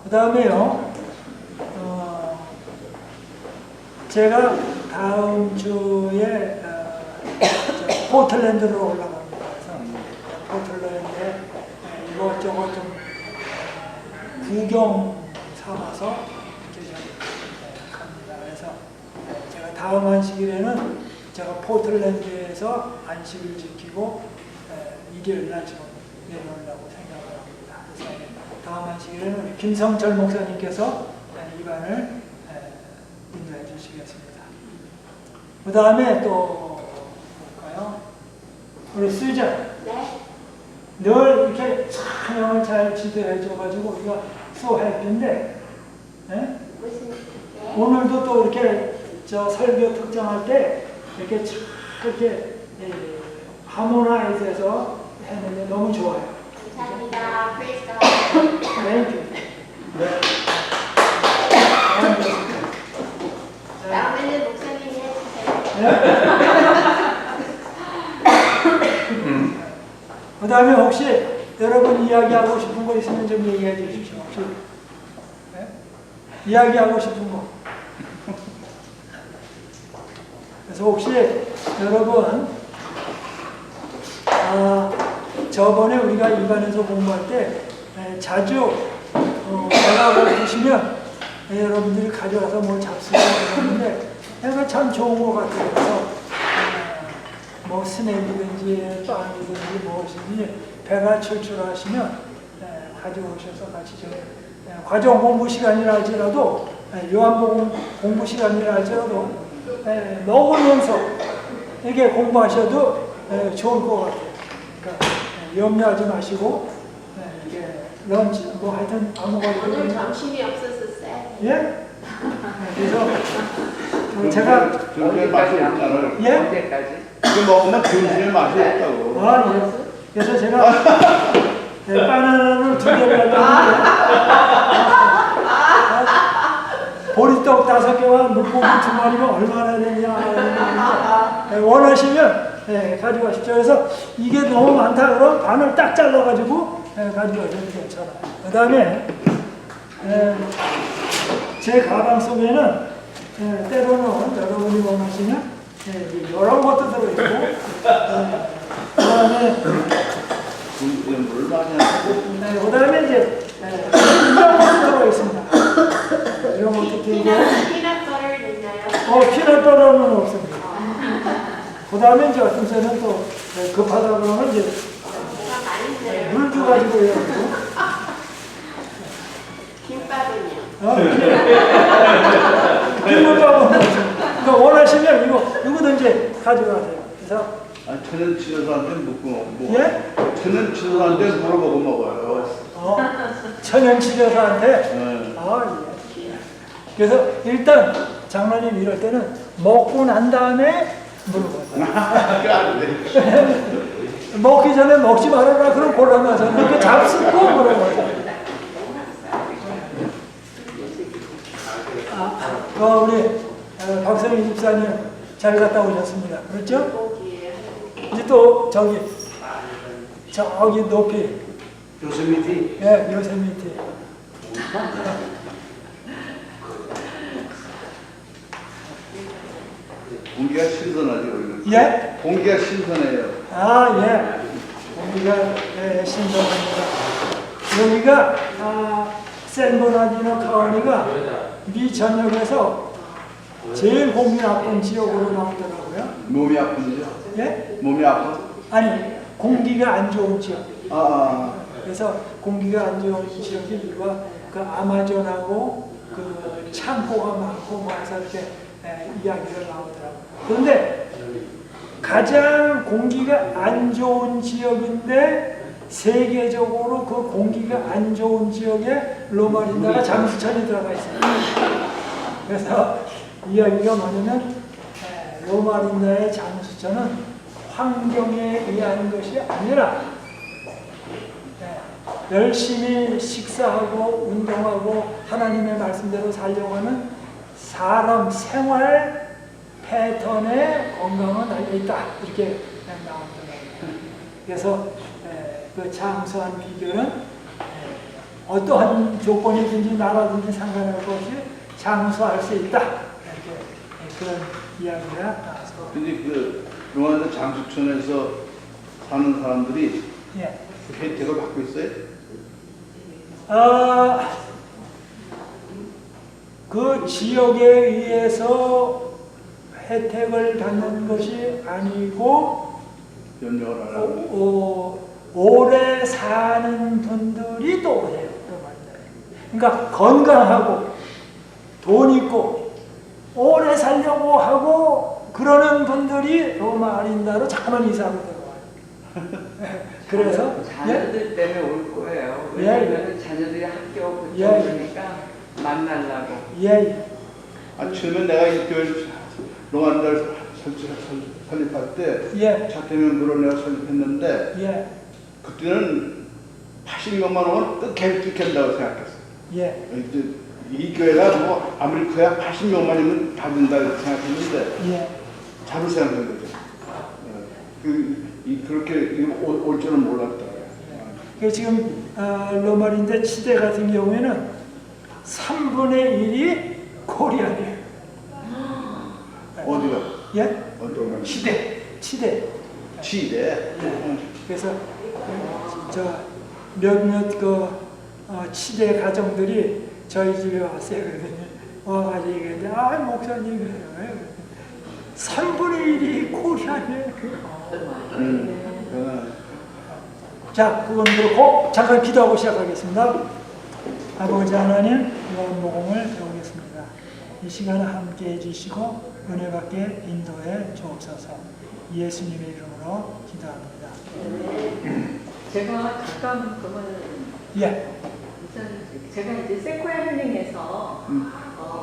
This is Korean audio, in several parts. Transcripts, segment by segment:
그 다음에요, 제가 다음 주에 포틀랜드로 올라갑니다. 그래서 포틀랜드에 이것저것 좀 구경 삼아서 이렇게 좀 갑니다. 그래서 제가 다음 안식일에는 제가 포틀랜드에서 안식을 지키고 일요일날 좀 내려오려고 생각을 합니다. 그래서 다음 안식일에는 우리 김성철 목사님께서 이반을 인도해 주시겠습니다. 그 다음에 또 볼까요? 우리 수전. 네. 늘 이렇게 찬양을 잘 지도해 줘가지고 우리가 수고했는데, 무슨 네? 오늘도 또 이렇게 저 설교 특정할 때 이렇게 이렇게 하모나이즈해서 했는데 너무 좋아요. 감사합니다. Praise God. 땡큐. 다음에는 목사님이 해주세요. 그 다음에 혹시 여러분 이야기하고 싶은 거 있으면 좀 얘기해 주십시오. 혹시 이야기하고 싶은 거. 그래서 혹시 여러분 저번에 우리가 입안에서 공부할 때 자주 나가고 계시면 여러분들이 가져와서 뭐 잡수고 그러는데 내가 참 좋은 것 같아요. 그래서 뭐 스낵이든지 빵이든지 무엇이든지 배가 출출하시면 가져오셔서 같이 좀 과정 공부 시간이라 할지라도 요한복음 공부 시간이라 할지라도 먹으면서 이렇게 공부하셔도 좋을 것 같아요. 그러니까 염려하지 마시고 이게 런치 뭐 하여튼 아무거나 오늘 점심이 없었어요. 예? 그래서 제가 점심에 맛이 없잖아요. 예? 언제까지? 이거 먹으면 점심에 맛이 없다고. 예. 그래서 제가 바나나를 2개를 가져왔는데 보리떡 5개와 물고기 2마리가 얼마나 되냐 원하시면 가져가십시오. 그래서 이게 너무 많다 그럼 반을 딱 잘라가지고 가져가셔도 괜찮아요. 그 다음에 제 가방 속에는 때로는 여러분이 원하시면 이런 것도 들어있고 그 다음에 물 많이 하고. 그 다음에 이제 이런 것도 들어있습니다. 이런 것도 들고 피넛 버터 있나요? 피넛버터는 없습니다. 그 다음에 이제 어떤 때는 또 급하다 그러면 이제 뭐가 많이 돼요. 물 줘가지고 이러고 김밥은요? 비빔밥은 없습니다. 그러니까 원하시면 이거든지 가져가세요. 그래서 천연 치료사한테 묻고 뭐. 예? 천연 치료사한테 물어보고 먹어요. 천연 치료사한테 네. 예. 그래서 일단 장로님 이럴 때는 먹고 난 다음에 물어봐요. 먹기 전에 먹지 말아라 그럼 곤란하죠. 이렇게 잡수고 물어봐요. 우리 박성희 집사님 잘 갔다 오셨습니다. 그렇죠? 이제 또 저기 높이 요세미티. 예, 요세미티. 공기가 신선하죠. 여기는. 예? 공기가 신선해요. 예. 공기가 신선합니다. 여기가 샌버나디노 카운티가 미 전역에서 제일 공기 나쁜 지역으로 나오더라고요. 몸이 아픈데요? 예? 몸이 아픈? 아니, 공기가 안 좋은 지역. 그래서 공기가 안 좋은 지역이 이거 그 아마존하고 그 창고가 많고 뭐 해서 이렇게 이야기가 나오더라고요. 그런데 가장 공기가 안 좋은 지역인데 세계적으로 그 공기가 안 좋은 지역에 로마린다가 장수천이 들어가 있습니다. 그래서 이야기가 뭐냐면 로마린다의 장수천은 환경에 의한 것이 아니라 열심히 식사하고 운동하고 하나님의 말씀대로 살려고 하는 사람 생활 패턴의 건강은 알려있다. 이렇게 나오더라고요. 그래서 그 장수한 비결은 어떠한 조건이든지 나라든지 상관할 것이 장수할 수 있다. 이렇게 그런 이야기가 나와서. 근데 그 용안대 장수촌에서 사는 사람들이 예. 그 혜택을 받고 있어요? 그 지역에 의해서 혜택을 받는 것이 아니고 연령을 안 하고. 오래 사는 분들이 또 오세요. 그러니까 건강하고 돈 있고 오래 살려고 하고 그러는 분들이 로마 아린다로 자꾸만 이사하고 들어와요. 그래서 자녀들 때문에 올 거예요. 예. 왜냐면 자녀들이 학교 그쪽이니까 만나려고. 예. 처음에 내가 이 교회 용안대를 설립할 때 예. 차태면부로 내가 설립했는데 예. 그때는 80명만 오면 끝낸다고 생각했어. 예. 이 교회가 뭐 아무리 커야 80명만이면 다 된다 이렇게 생각했는데 예. 잘못 생각한 거죠. 그렇게 올 줄은 몰랐다. 그 지금 로마린데 치대 같은 경우에는 3분의 1이 코리안이에요. 어디가? 예? 어떤 치대. 치대. 그래서 저 몇몇 치대 가정들이 저희 집에 왔어요. 그러더니 와가지고 얘기했는데 목사님 그래요. 3분의 1이 코리안이에요. 자, 그건 그렇고 잠깐 기도하고 시작하겠습니다. 아버지 하나님, 요한복음을 배우겠습니다. 이 시간에 함께 해주시고 은혜 받게 인도해 주옵소서. 예수님의 이름으로 기도합니다. 제가 잠깐 그러면 예. 제가 이제 세코야 힐링에서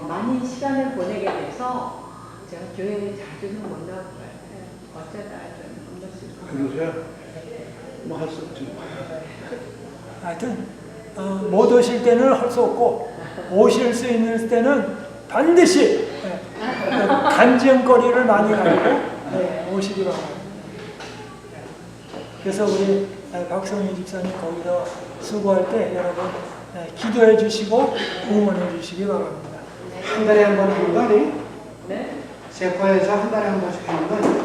많이 시간을 보내게 돼서 제가 교회에 자주는 못 나올 것 같아요. 어쩌다 좀 한 번씩. 그러세요? 뭐 할 수 없죠. 하여튼 못 오실 때는 할 수 없고 오실 수 있는 때는 반드시 간증거리를 많이 가지고 오시기 바랍니다. 그래서 우리 박성희 집사님 거기서 수고할 때 여러분 기도해 주시고 응원해 주시기 바랍니다. 한 달에 한 번 하는 거니? 네? 세과에서 한 달에 한 번씩 하는 거니?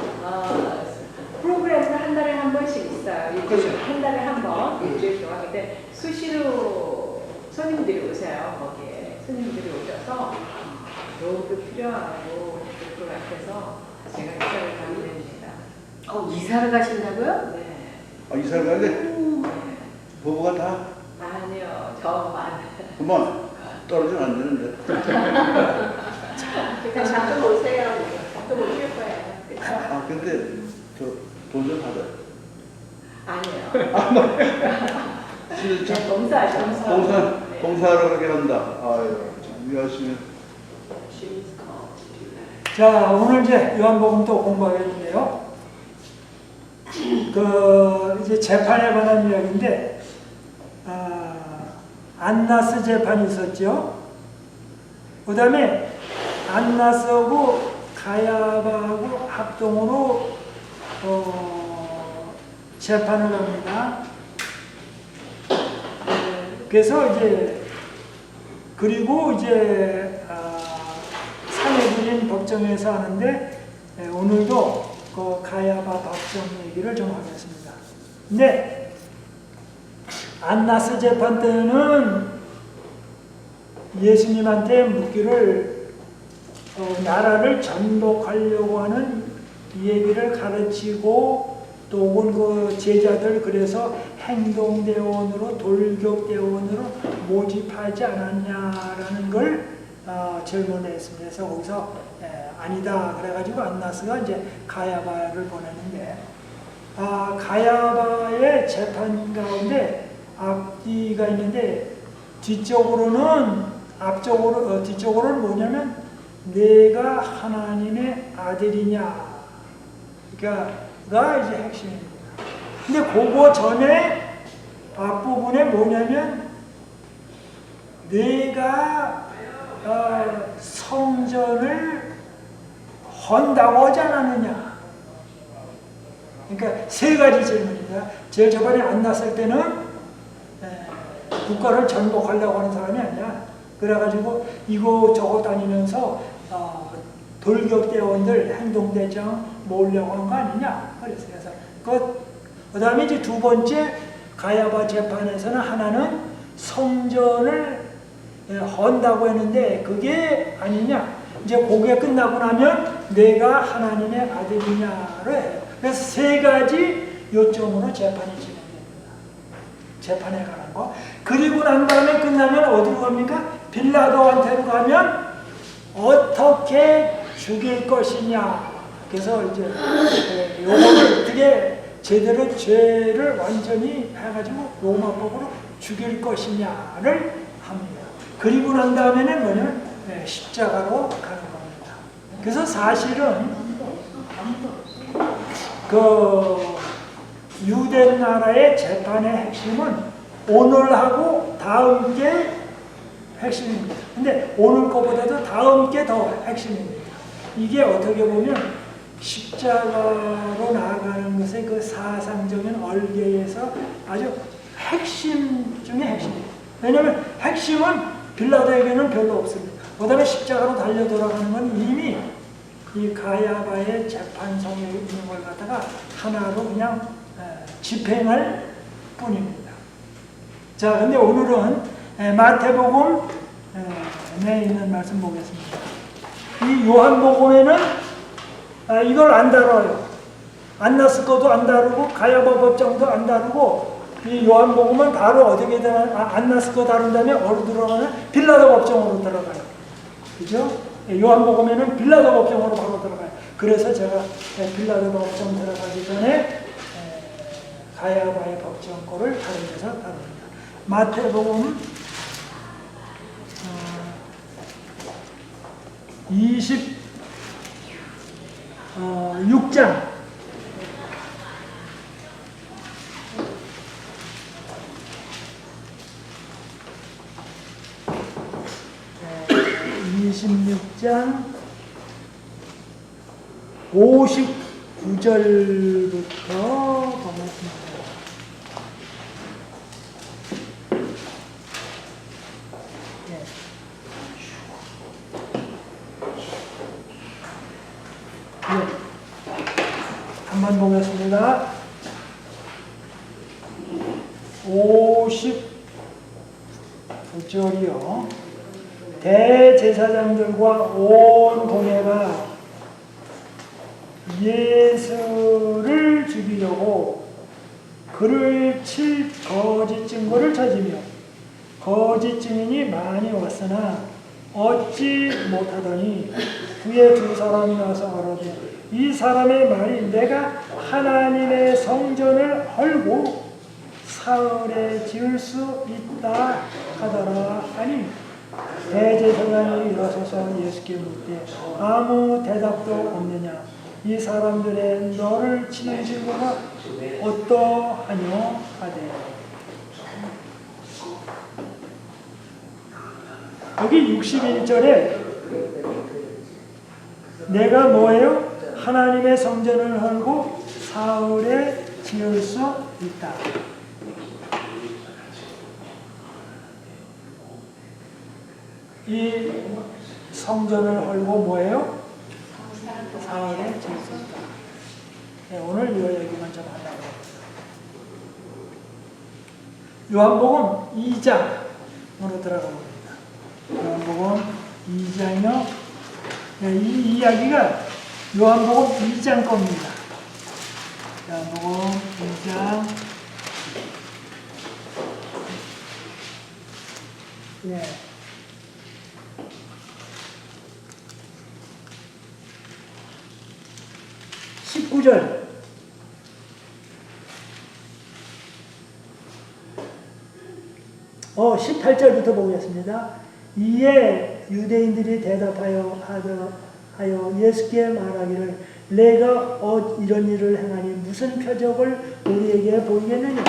프로그램은 한 달에 한 번씩 있어요. 그렇죠. 한 달에 한 번 일주일 동안. 근데 수시로 손님들이 오세요. 거기에 손님들이 오셔서 도움도 필요하고 그럴 것 같아서 제가 이사를 가게 됩니다. 이사를 가신다고요? 네. 이사를 가는데 부부가 다 아니요, 저만. 그만 떨어지면 안 되는데. 그러니까 자주 오세요. 가끔 오실 거예요. 근데 돈 좀 받아요. 아니요. 진짜 봉사. 봉사를 그렇게 한다. 아유, 참 열심히. 자, 오늘 이제 요한복음 또 공부하겠는데요. 이제 재판에 관한 이야기인데, 안나스 재판이 있었죠. 그 다음에 안나스하고 가야바하고 합동으로 재판을 합니다. 그래서 그리고 사내들인 법정에서 하는데 오늘도 그 가야바 법정 얘기를 좀 하겠습니다. 근데 안나스 재판 때는 예수님한테 묻기를 나라를 전복하려고 하는 얘기를 가르치고 또 혹은 그 제자들 그래서 행동대원으로 돌격대원으로 모집하지 않았냐라는 걸 질문했습니다. 그래서 거기서 아니다 그래가지고 안나스가 이제 가야바를 보냈는데 가야바의 재판 가운데 앞뒤가 있는데 뒤쪽으로는 뭐냐면 내가 하나님의 아들이냐 그러니까가 이제 핵심입니다. 근데 그거 전에 앞부분에 뭐냐면 내가 성전을 헌다고 하지 않았느냐. 그러니까 세 가지 질문입니다. 제일 저번에 안 났을 때는 국가를 전복하려고 하는 사람이 아니야. 그래가지고 이곳저곳 다니면서 돌격대원들 행동대장 모으려고 한 거 아니냐. 그래서 그 다음에 이제 두 번째 가야바 재판에서는 하나는 성전을 헌다고 했는데 그게 아니냐. 이제 그게 끝나고 나면 내가 하나님의 아들이냐를 해요. 그래서 세 가지 요점으로 재판이 진행됩니다. 재판에 관한 거. 그리고 난 다음에 끝나면 어디로 갑니까? 빌라도한테로 가면 어떻게 죽일 것이냐. 그래서 이제 요거를 어떻게 제대로 죄를 완전히 해가지고 로마법으로 죽일 것이냐를 합니다. 그리고 난 다음에는 뭐냐면 십자가로 가는 겁니다. 그래서 사실은 그 유대 나라의 재판의 핵심은 오늘하고 다음 게 핵심입니다. 근데 오늘 거보다도 다음 게 더 핵심입니다. 이게 어떻게 보면 십자가로 나아가는 것의 그 사상적인 얼개에서 아주 핵심 중에 핵심입니다. 왜냐하면 핵심은 빌라도에게는 별로 없습니다. 그 다음에 십자가로 달려 돌아가는 건 이미 이 가야바의 재판성에 있는 걸 갖다가 하나로 그냥 집행할 뿐입니다. 자, 근데 오늘은 마태복음 에 있는 말씀 보겠습니다. 이 요한복음에는 이걸 안 다뤄요. 안나스코도 안 다루고 가야바 법정도 안 다루고 이 요한복음은 바로 어디에 안나스코 다룬 다음에 어디로 들어가면 빌라도 법정으로 들어가요. 그죠? 요한복음에는 빌라도 법정으로 바로 들어가요. 그래서 제가 빌라도 법정 들어가기 전에 가야바의 법정 거를 다른 데서 다룹니다. 마태복음 26장 26장 59절부터 보겠습니다. 한번 보겠습니다. 59절이요. 대제사장들과 온 공회가 예수를 죽이려고 그를 칠 거짓 증거를 찾으며 거짓 증인이 많이 왔으나 얻지 못하더니 그의 두 사람이 와서 가로되 이 사람의 말이 내가 하나님의 성전을 헐고 사흘에 지을 수 있다 하더라 하니 대제사장이 일어서서 예수께 묻되 아무 대답도 없느냐. 이 사람들의 너를 치는 증거가 어떠하뇨 하되. 여기 61절에 내가 뭐예요? 하나님의 성전을 헐고 사흘에 지을 수 있다. 이 성전을 헐고 뭐예요? 사흘에 지을 수 있다. 네, 오늘 이 얘기만 좀 하려고 합니다. 요한복음 2장으로 들어가 봅니다. 요한복음 2장이요. 네, 이 이야기가 요한복음 2장 겁니다. 요한복음 2장. 네. 19절. 어, 18절부터 보겠습니다. 이에 유대인들이 대답하여 예수께 말하기를 내가 이런 일을 행하니 무슨 표적을 우리에게 보이겠느냐.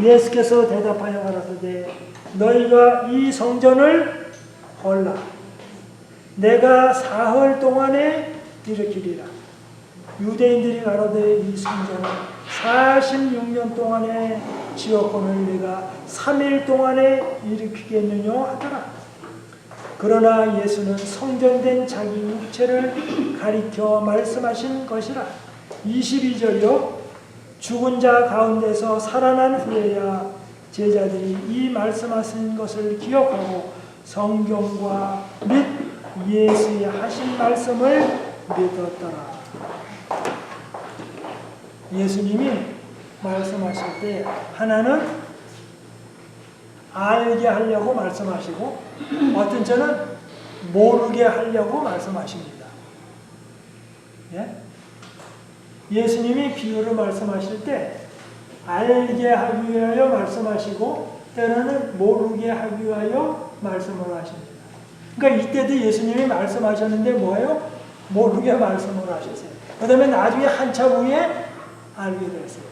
예수께서 대답하여 가라사대 너희가 이 성전을 헐라. 내가 사흘 동안에 일으키리라. 유대인들이 가로되 이 성전을 46년 동안에 지옥권을 네가 3일 동안에 일으키겠느냐 하더라. 그러나 예수는 성전된 자기 육체를 가리켜 말씀하신 것이라. 22절이요. 죽은 자 가운데서 살아난 후에야 제자들이 이 말씀하신 것을 기억하고 성경과 및 예수의 하신 말씀을 믿었더라. 예수님이 말씀하실 때 하나는 알게 하려고 말씀하시고 어떤 저는 모르게 하려고 말씀하십니다. 예? 예수님이 비유를 말씀하실 때 알게 하기 위하여 말씀하시고 때로는 모르게 하기 위하여 말씀을 하십니다. 그러니까 이때도 예수님이 말씀하셨는데 뭐예요? 모르게 말씀을 하셨어요. 그 다음에 나중에 한참 후에 알게 됐어요.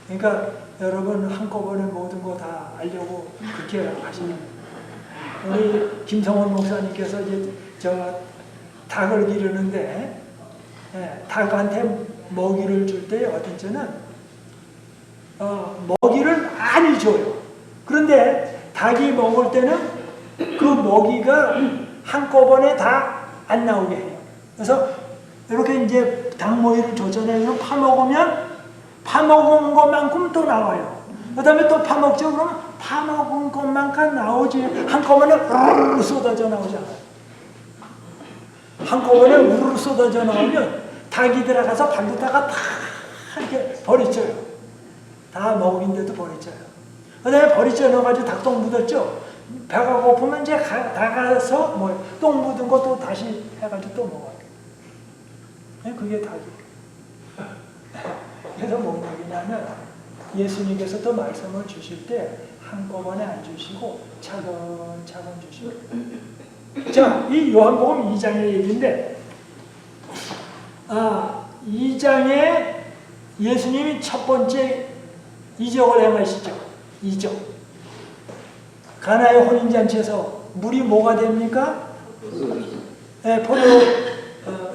그러니까 여러분 한꺼번에 모든 거 다 알려고 그렇게 하시는 우리 김성원 목사님께서 이제 저 닭을 기르는데 닭한테 먹이를 줄 때 어떤 때는 먹이를 많이 줘요. 그런데 닭이 먹을 때는 그 먹이가 한꺼번에 다 안 나오게 해요. 그래서 이렇게 이제 닭 먹이를 줬잖아요. 그럼 파먹은 것만큼 또 나와요. 그 다음에 또 파먹죠. 그러면 파먹은 것만큼 나오지. 한꺼번에 우르르 쏟아져 나오잖아요. 한꺼번에 우르르 쏟아져 나오면 닭이 들어가서 발로다가 다 이렇게 버리쳐요. 다 먹인데도 버리쳐요. 그 다음에 버리쳐 넣어가지고 닭똥 묻었죠. 배가 고프면 이제 나가서 똥 묻은 것도 다시 해가지고 또 먹어요. 그게 닭이에요. 그래서 뭔 얘기냐면 예수님께서 또 말씀을 주실 때 한꺼번에 안 주시고 차근차근 주시고. 자, 이 요한복음 2장의 얘기인데 2장에 예수님이 첫 번째 이적을 행하시죠. 이적. 가나의 혼인잔치에서 물이 뭐가 됩니까?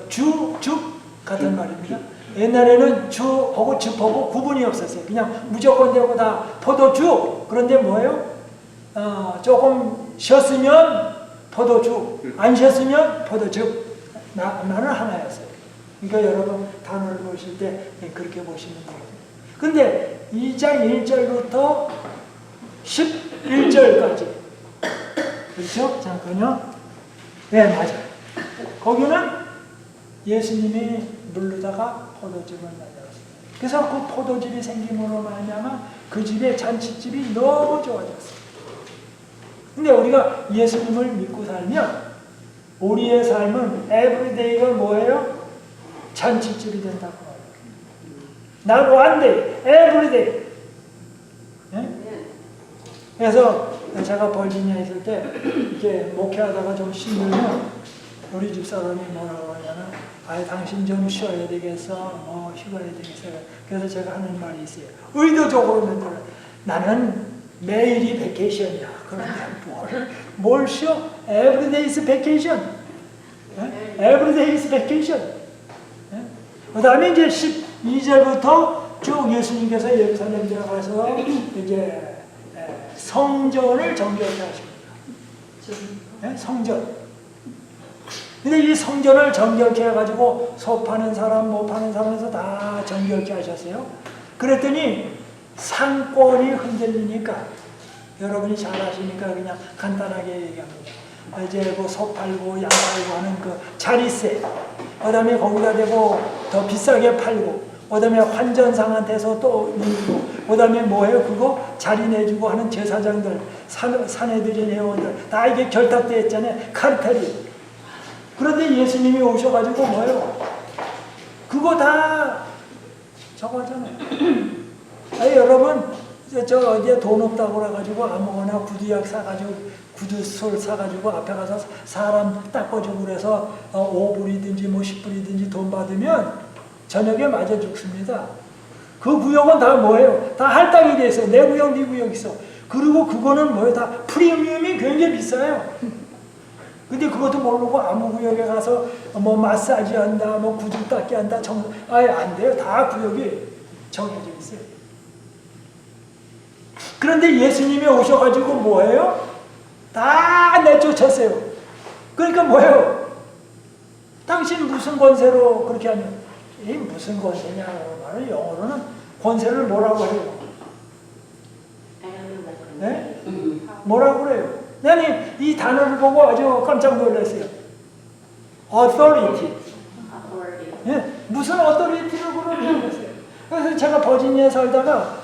죽 같은 말입니다. 옛날에는 주하고 즙하고 구분이 없었어요. 그냥 무조건 되고 다 포도주. 그런데 뭐예요? 조금 쉬었으면 포도주, 안 쉬었으면 포도즙. 나는 하나였어요. 그러니까 여러분 단어를 보실 때 그렇게 보시면 돼요. 근데 2장 1절부터 11절까지 그렇죠? 잠깐요. 네, 맞아요. 거기는 예수님이 물르다가 포도즙을 만들었어요. 그래서 그 포도즙이 생김으로 말미암아 그 집의 잔치집이 너무 좋아졌어요. 근데 우리가 예수님을 믿고 살면 우리의 삶은 에브리데이가 뭐예요? 잔치집이 된다고 말해요. Not one day, every day. 네? 그래서 제가 버지니아에 있을 때 이렇게 목회하다가 좀 힘들면 우리 집사람이 뭐라고 하냐면 당신 좀 쉬어야 되겠어. 휴가해야 되겠어. 그래서 제가 하는 말이 있어요. 의도적으로 만들어. 나는 매일이 베케이션이야. 그런데 뭘 쉬어? Every day is vacation. Every day is vacation. 그 다음에 이제 12절부터 쭉 예수님께서 예루살렘 들어가서 이제 성전을 정결케 하십니다. 성전. 근데 이 성전을 정결케 해가지고 소 파는 사람, 못 파는 사람에서 다 정결케 하셨어요. 그랬더니 상권이 흔들리니까 여러분이 잘 아시니까 그냥 간단하게 얘기합니다. 이제 그 소 팔고 양 팔고 하는 그 자리세, 그 다음에 거기다 대고 더 비싸게 팔고, 그 다음에 환전상한테서 또 밀고, 그 다음에 뭐예요? 그거 자리 내주고 하는 제사장들, 사내들이 내원들 다 이게 결탁되어 있잖아요. 카르텔이. 그런데 예수님이 오셔가지고 뭐예요? 그거 다 저거 하잖아요. 여러분 저 이제 돈 없다고 그래가지고 아무거나 구두약 사가지고 구두솔 사가지고 앞에 가서 사람 닦아주고 그래서 5불이든지 뭐 10불이든지 돈 받으면 저녁에 맞아 죽습니다. 그 구역은 다 뭐예요? 다 할당이 돼 있어. 내 구역, 네 구역 있어. 그리고 그거는 뭐예요? 다 프리미엄이 굉장히 비싸요. 근데 그것도 모르고 아무 구역에 가서 뭐 마사지 한다, 뭐 구두 닦기 한다, 아예 안 돼요. 다 구역이 정해져 있어요. 그런데 예수님이 오셔가지고 뭐예요? 다 내쫓았어요. 그러니까 뭐예요? 당신 무슨 권세로 그렇게 하냐? 이 무슨 권세냐? 말을 영어로는 권세를 뭐라고 해요? 네? 뭐라고 그래요? 나는 이 단어를 보고 아주 깜짝 놀랐어요. authority. 예? 무슨 authority를 그러는지. 그래서 제가 버지니아에 살다가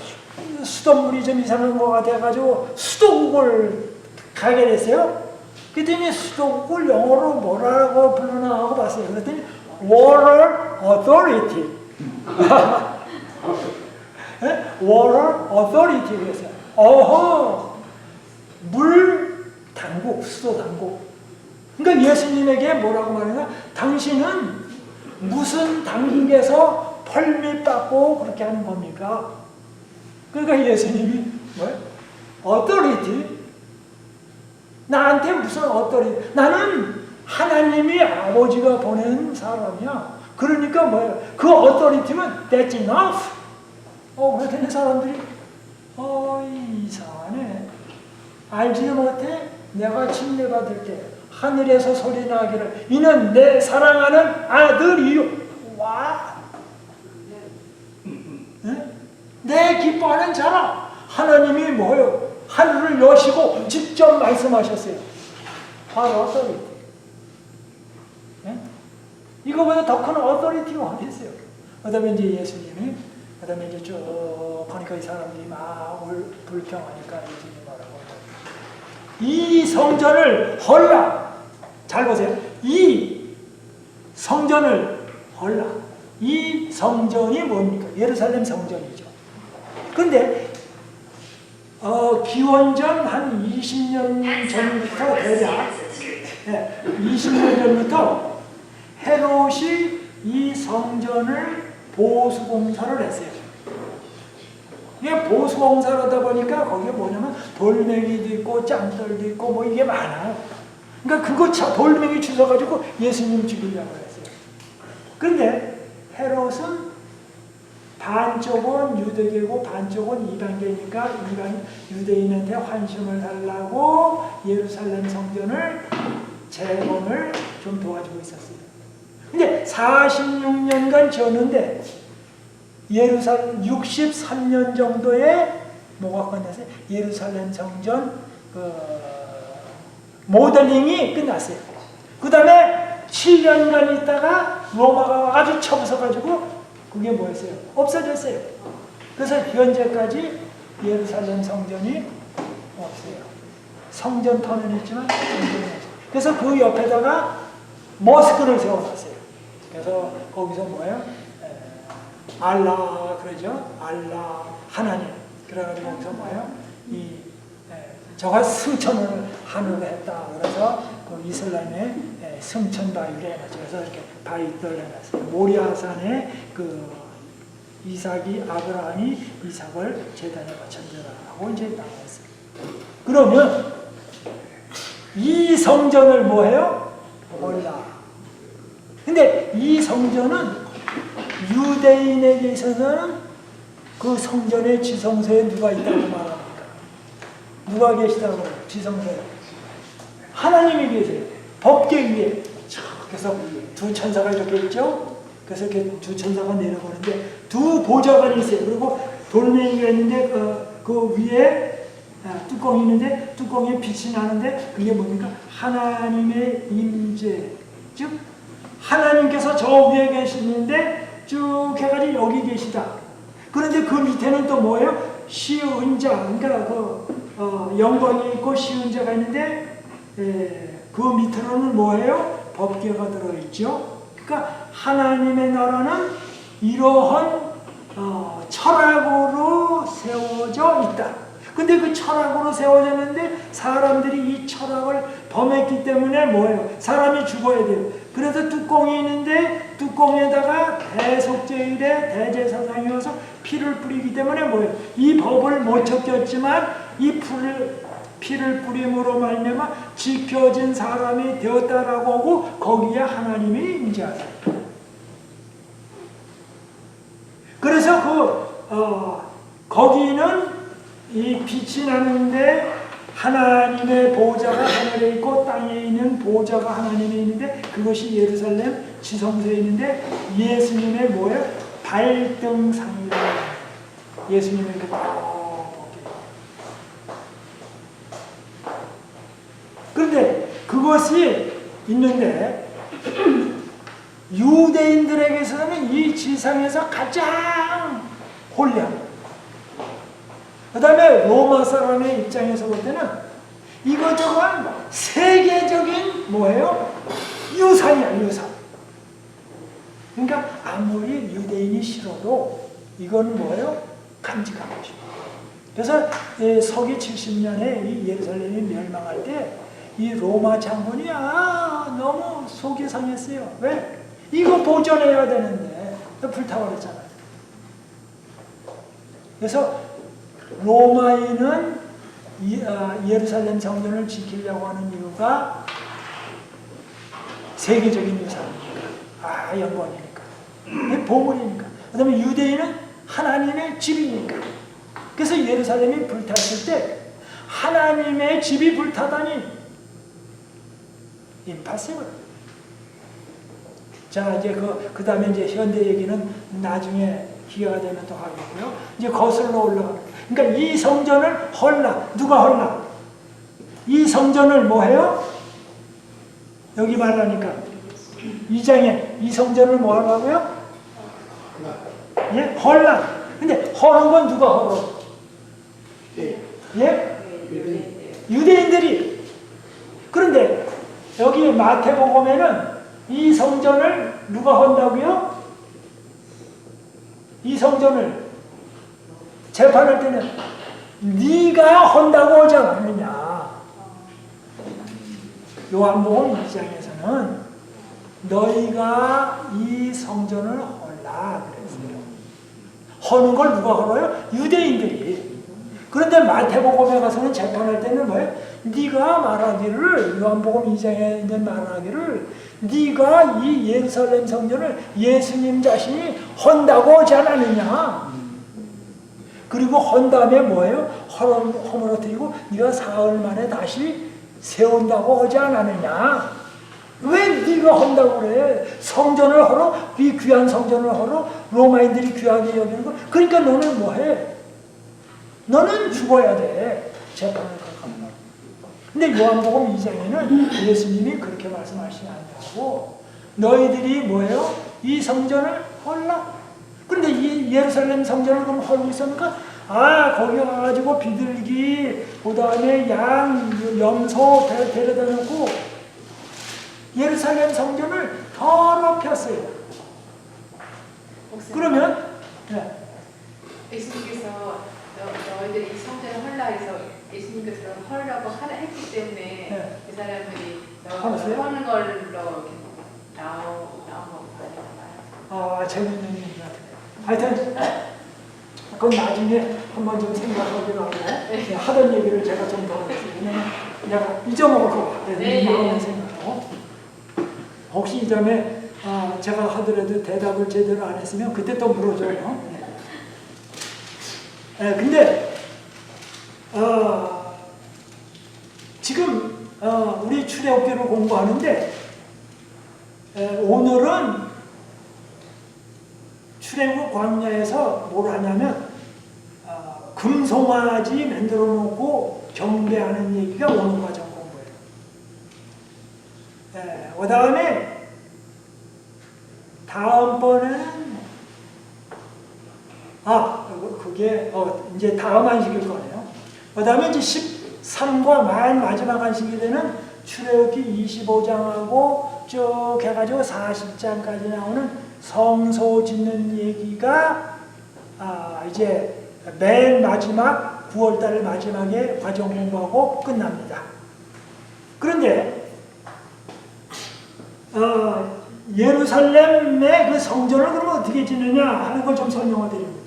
수돗물이 좀 이상한 것 같아가지고 수도국을 가게 됐어요. 그랬더니 수도국을 영어로 뭐라고 부르나 하고 봤어요. 그랬더니 Water Authority. 네? Water Authority 그랬어요. 어허, 물 당국, 수도 당국. 그러니까 예수님에게 뭐라고 말하냐? 당신은 무슨 당국에서 펄밋 받고 그렇게 하는 겁니까? 그러니까 예수님이 뭐예요? Authority? 나한테 무슨 authority? 나는 하나님이 아버지가 보낸 사람이야. 그러니까 뭐예요? 그 authority면 that's enough. 그랬더니 사람들이 이상하네. 알지도 못해? 내가 침례받을 때 하늘에서 소리 나기를 이는 내 사랑하는 아들이요. 와. 네? 내 기뻐하는 자라. 하나님이 뭐예요? 하늘을 여시고 직접 말씀하셨어요. 바로 어떠리티. 네? 이거보다 더 큰 어떠리티가 어디 있어요? 그 다음에 이제 예수님이 그 다음에 이제 쭉 하니까 이 사람들이 막 불평하니까 예수님이 뭐라고 이 성전을 헐라. 잘 보세요. 이 성전을 헐라. 이 성전이 뭡니까? 예루살렘 성전이죠. 그런데 기원전 한 20년 전부터 대략 20년 전부터 헤롯이 이 성전을 보수공사를 했어요. 이게 보수공사를 하다 보니까 거기에 뭐냐면 돌멩이도 있고 짱돌도 있고 뭐 이게 많아요. 그러니까 그거 돌멩이 주워가지고 예수님 죽이려고 했어요. 근데 헤롯은 반쪽은 유대계고 반쪽은 이방계니까 유대인한테 환심을 달라고 예루살렘 성전을 재건을 좀 도와주고 있었어요. 근데 46년간 지었는데 예루살렘 63년 정도에 뭐가 끝났어요? 예루살렘 성전 모델링이 끝났어요. 그 다음에 7년간 있다가 로마가 아주 쳐부숴가지고 그게 뭐였어요? 없어졌어요. 그래서 현재까지 예루살렘 성전이 없어요. 성전터는 있지만 성전이 없어요. 그래서 그 옆에다가 모스크를 세워놨어요. 그래서 거기서 뭐예요? 알라 그러죠? 알라 하나님. 그래가지고 거기서 뭐예요? 저가 승천을 하늘로 했다. 그래서 그 이슬람의 승천 바위를 해놨죠. 그래서 이렇게 바위들 해놨어요. 모리아산에 그 이삭이 아브라함이 이삭을 제단에 바쳤더라고 이제 나왔어요. 그러면 이 성전을 뭐해요? 몰라. 근데 이 성전은 유대인에게 있어서는 그 성전의 지성소에 누가 있다고 말합니까? 누가 계시다고 지성소에? 하나님이 계세요. 법계 위에. 그래서 두 천사가 이렇게 있죠. 그래서 이렇게 두 천사가 내려보는데 두 보좌관이 있어요. 그리고 돌멩이가 있는데 그 위에 뚜껑이 있는데 뚜껑에 빛이 나는데 그게 뭡니까? 하나님의 임재. 즉 하나님께서 저 위에 계시는데 쭉 해가지고 여기 계시다. 그런데 그 밑에는 또 뭐예요? 시은자. 그러니까 영광이 있고 시은자가 있는데 그 밑으로는 뭐예요? 법궤가 들어있죠. 그러니까 하나님의 나라는 이러한 철학으로 세워져 있다. 근데 그 철학으로 세워졌는데 사람들이 이 철학을 범했기 때문에 뭐예요? 사람이 죽어야 돼요. 그래서 뚜껑이 있는데 뚜껑에다가 대속죄일에 대제사장이 와서 피를 뿌리기 때문에 뭐예요? 이 법을 못 지켰지만 이 피를 뿌림으로 말미암아 지켜진 사람이 되었다라고 하고 거기에 하나님이 임재하세요. 그래서 거기는 이 빛이 나는데 하나님의 보좌가 하늘에 있고 땅에 있는 보좌가 하나님에 있는데 그것이 예루살렘 지성소에 있는데 예수님의 뭐예요? 발등상이라. 예수님의 이렇게 그런데 그것이 있는데 유대인들에게서는 이 지상에서 가장 홀량. 그 다음에 로마 사람의 입장에서 볼 때는 이것저것 세계적인 뭐예요? 유산이야, 유산. 그러니까 아무리 유대인이 싫어도 이건 뭐예요? 간직한 것이고. 그래서 서기 70년에 이 예루살렘이 멸망할 때 이 로마 장군이 너무 속이 상했어요. 왜? 이거 보존해야 되는데 불타버렸잖아요. 그래서 로마인은 예루살렘 성전을 지키려고 하는 이유가 세계적인 유산이니까. 영광이니까. 보물이니까. 그 다음에 유대인은 하나님의 집이니까. 그래서 예루살렘이 불탔을 때 하나님의 집이 불타다니 임파서블. 자, 이제 그 다음에 이제 현대 얘기는 나중에 기회가 되면 또 하겠고요. 이제 거슬러 올라갑니다. 그러니까 이 성전을 헐라. 누가 헐라? 이 성전을 뭐 해요? 여기 말하니까 2장에 이 성전을 뭐 하라고요? 예? 헐라. 근데 허는 건 누가 헐어? 예? 유대인들이. 그런데 여기 마태복음에는 이 성전을 누가 헌다고요? 이 성전을 재판할 때는 네가 헌다고 하지 않느냐. 요한복음 2장에서는 너희가 이 성전을 헐라 그랬어요. 허는 걸 누가 헐어요? 유대인들이. 그런데 마태복음에 가서는 재판할 때는 뭐예요? 네가 말하기를, 요한복음 2장에 있는 말하기를 네가 이 예루살렘 성전을 예수님 자신이 헌다고 하지 않았느냐. 그리고 헌 다음에 뭐예요? 허물어뜨리고 네가 사흘 만에 다시 세운다고 하지 않았느냐. 왜 네가 헌다고 그래? 성전을 헐어? 이 귀한 성전을 헐어? 로마인들이 귀하게 여기는 거. 그러니까 너는 뭐해? 너는 죽어야 돼. 재판을 가면. 근데 요한복음 2장에는 예수님이 그렇게 말씀하시지 않냐고. 너희들이 뭐예요? 이 성전을 헐라. 그런데 이 예루살렘 성전을 그럼 헐고 있으니까 거기 와가지고 비둘기, 그 다음에 양, 염소 데려다 놓고 예루살렘 성전을 더럽혔어요. 그러면 예수님께서 너희들이 이 성전을 헐라 해서 예수님께서 헐라고 했기 때문에 이 사람들이 허는 걸로 이렇게 나온 건가요? 재밌는 얘기 같아요. 하여튼 그건 나중에 한번 좀 생각하기로 하고 하던 얘기를 제가 좀 더 했으면 내가 잊어먹을 것 같아요. 나오는 생각하고 혹시 이 점에 제가 하더라도 대답을 제대로 안 했으면 그때 또 물어줘요. 근데 지금 우리 출애굽기를 공부하는데 오늘은 출애굽 광야에서 뭘 하냐면 금송아지 만들어 놓고 경배하는 얘기가 오늘 과정 공부예요. 그 다음에 다음번에는 그게 이제 다음 안식일 거네요. 그 다음에 이제 13과 마지막 안식이 되는 출애굽기 25장하고 쭉 해가지고 40장까지 나오는 성소 짓는 얘기가 이제 맨 마지막 9월달 마지막에 과정 공부하고 끝납니다. 그런데 예루살렘의 그 성전을 그러면 어떻게 짓느냐 하는 걸 좀 설명을 드립니다.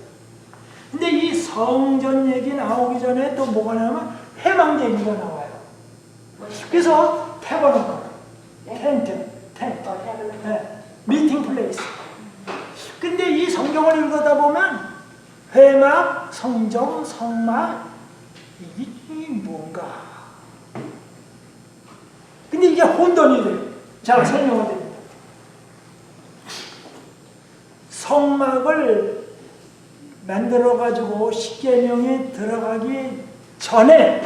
근데 이 성전 얘기 나오기 전에 또 뭐가 나오면 회막 얘기가 나와요. 그래서 태버너클, 텐트, 미팅 플레이스. 근데 이 성경을 읽다 보면 회막, 성전, 성막 이게 뭔가. 근데 이게 혼돈이 돼요. 자, 설명을 드립니다. 성막을 만들어가지고 십계명이 들어가기 전에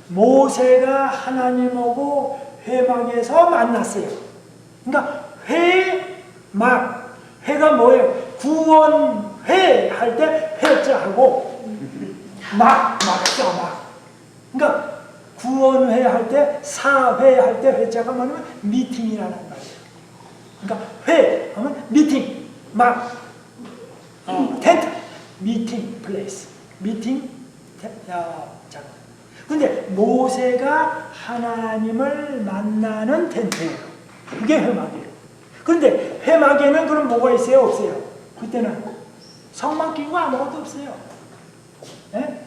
모세가 하나님하고 회막에서 만났어요. 그러니까 회막, 회가 뭐예요? 구원회 할 때 회자하고 막사 막. 그러니까 구원회 할 때, 사회 할 때 회자가 뭐냐면 미팅이라는 말이에요. 그러니까 회 하면 미팅, 텐트, 미팅 플레이스, 미팅 장. 근데 모세가 하나님을 만나는 텐트예요. 그게 회막이에요. 그런데 회막에는 그럼 뭐가 있어요? 없어요? 그때는 성막 끼고 아무것도 없어요. 네?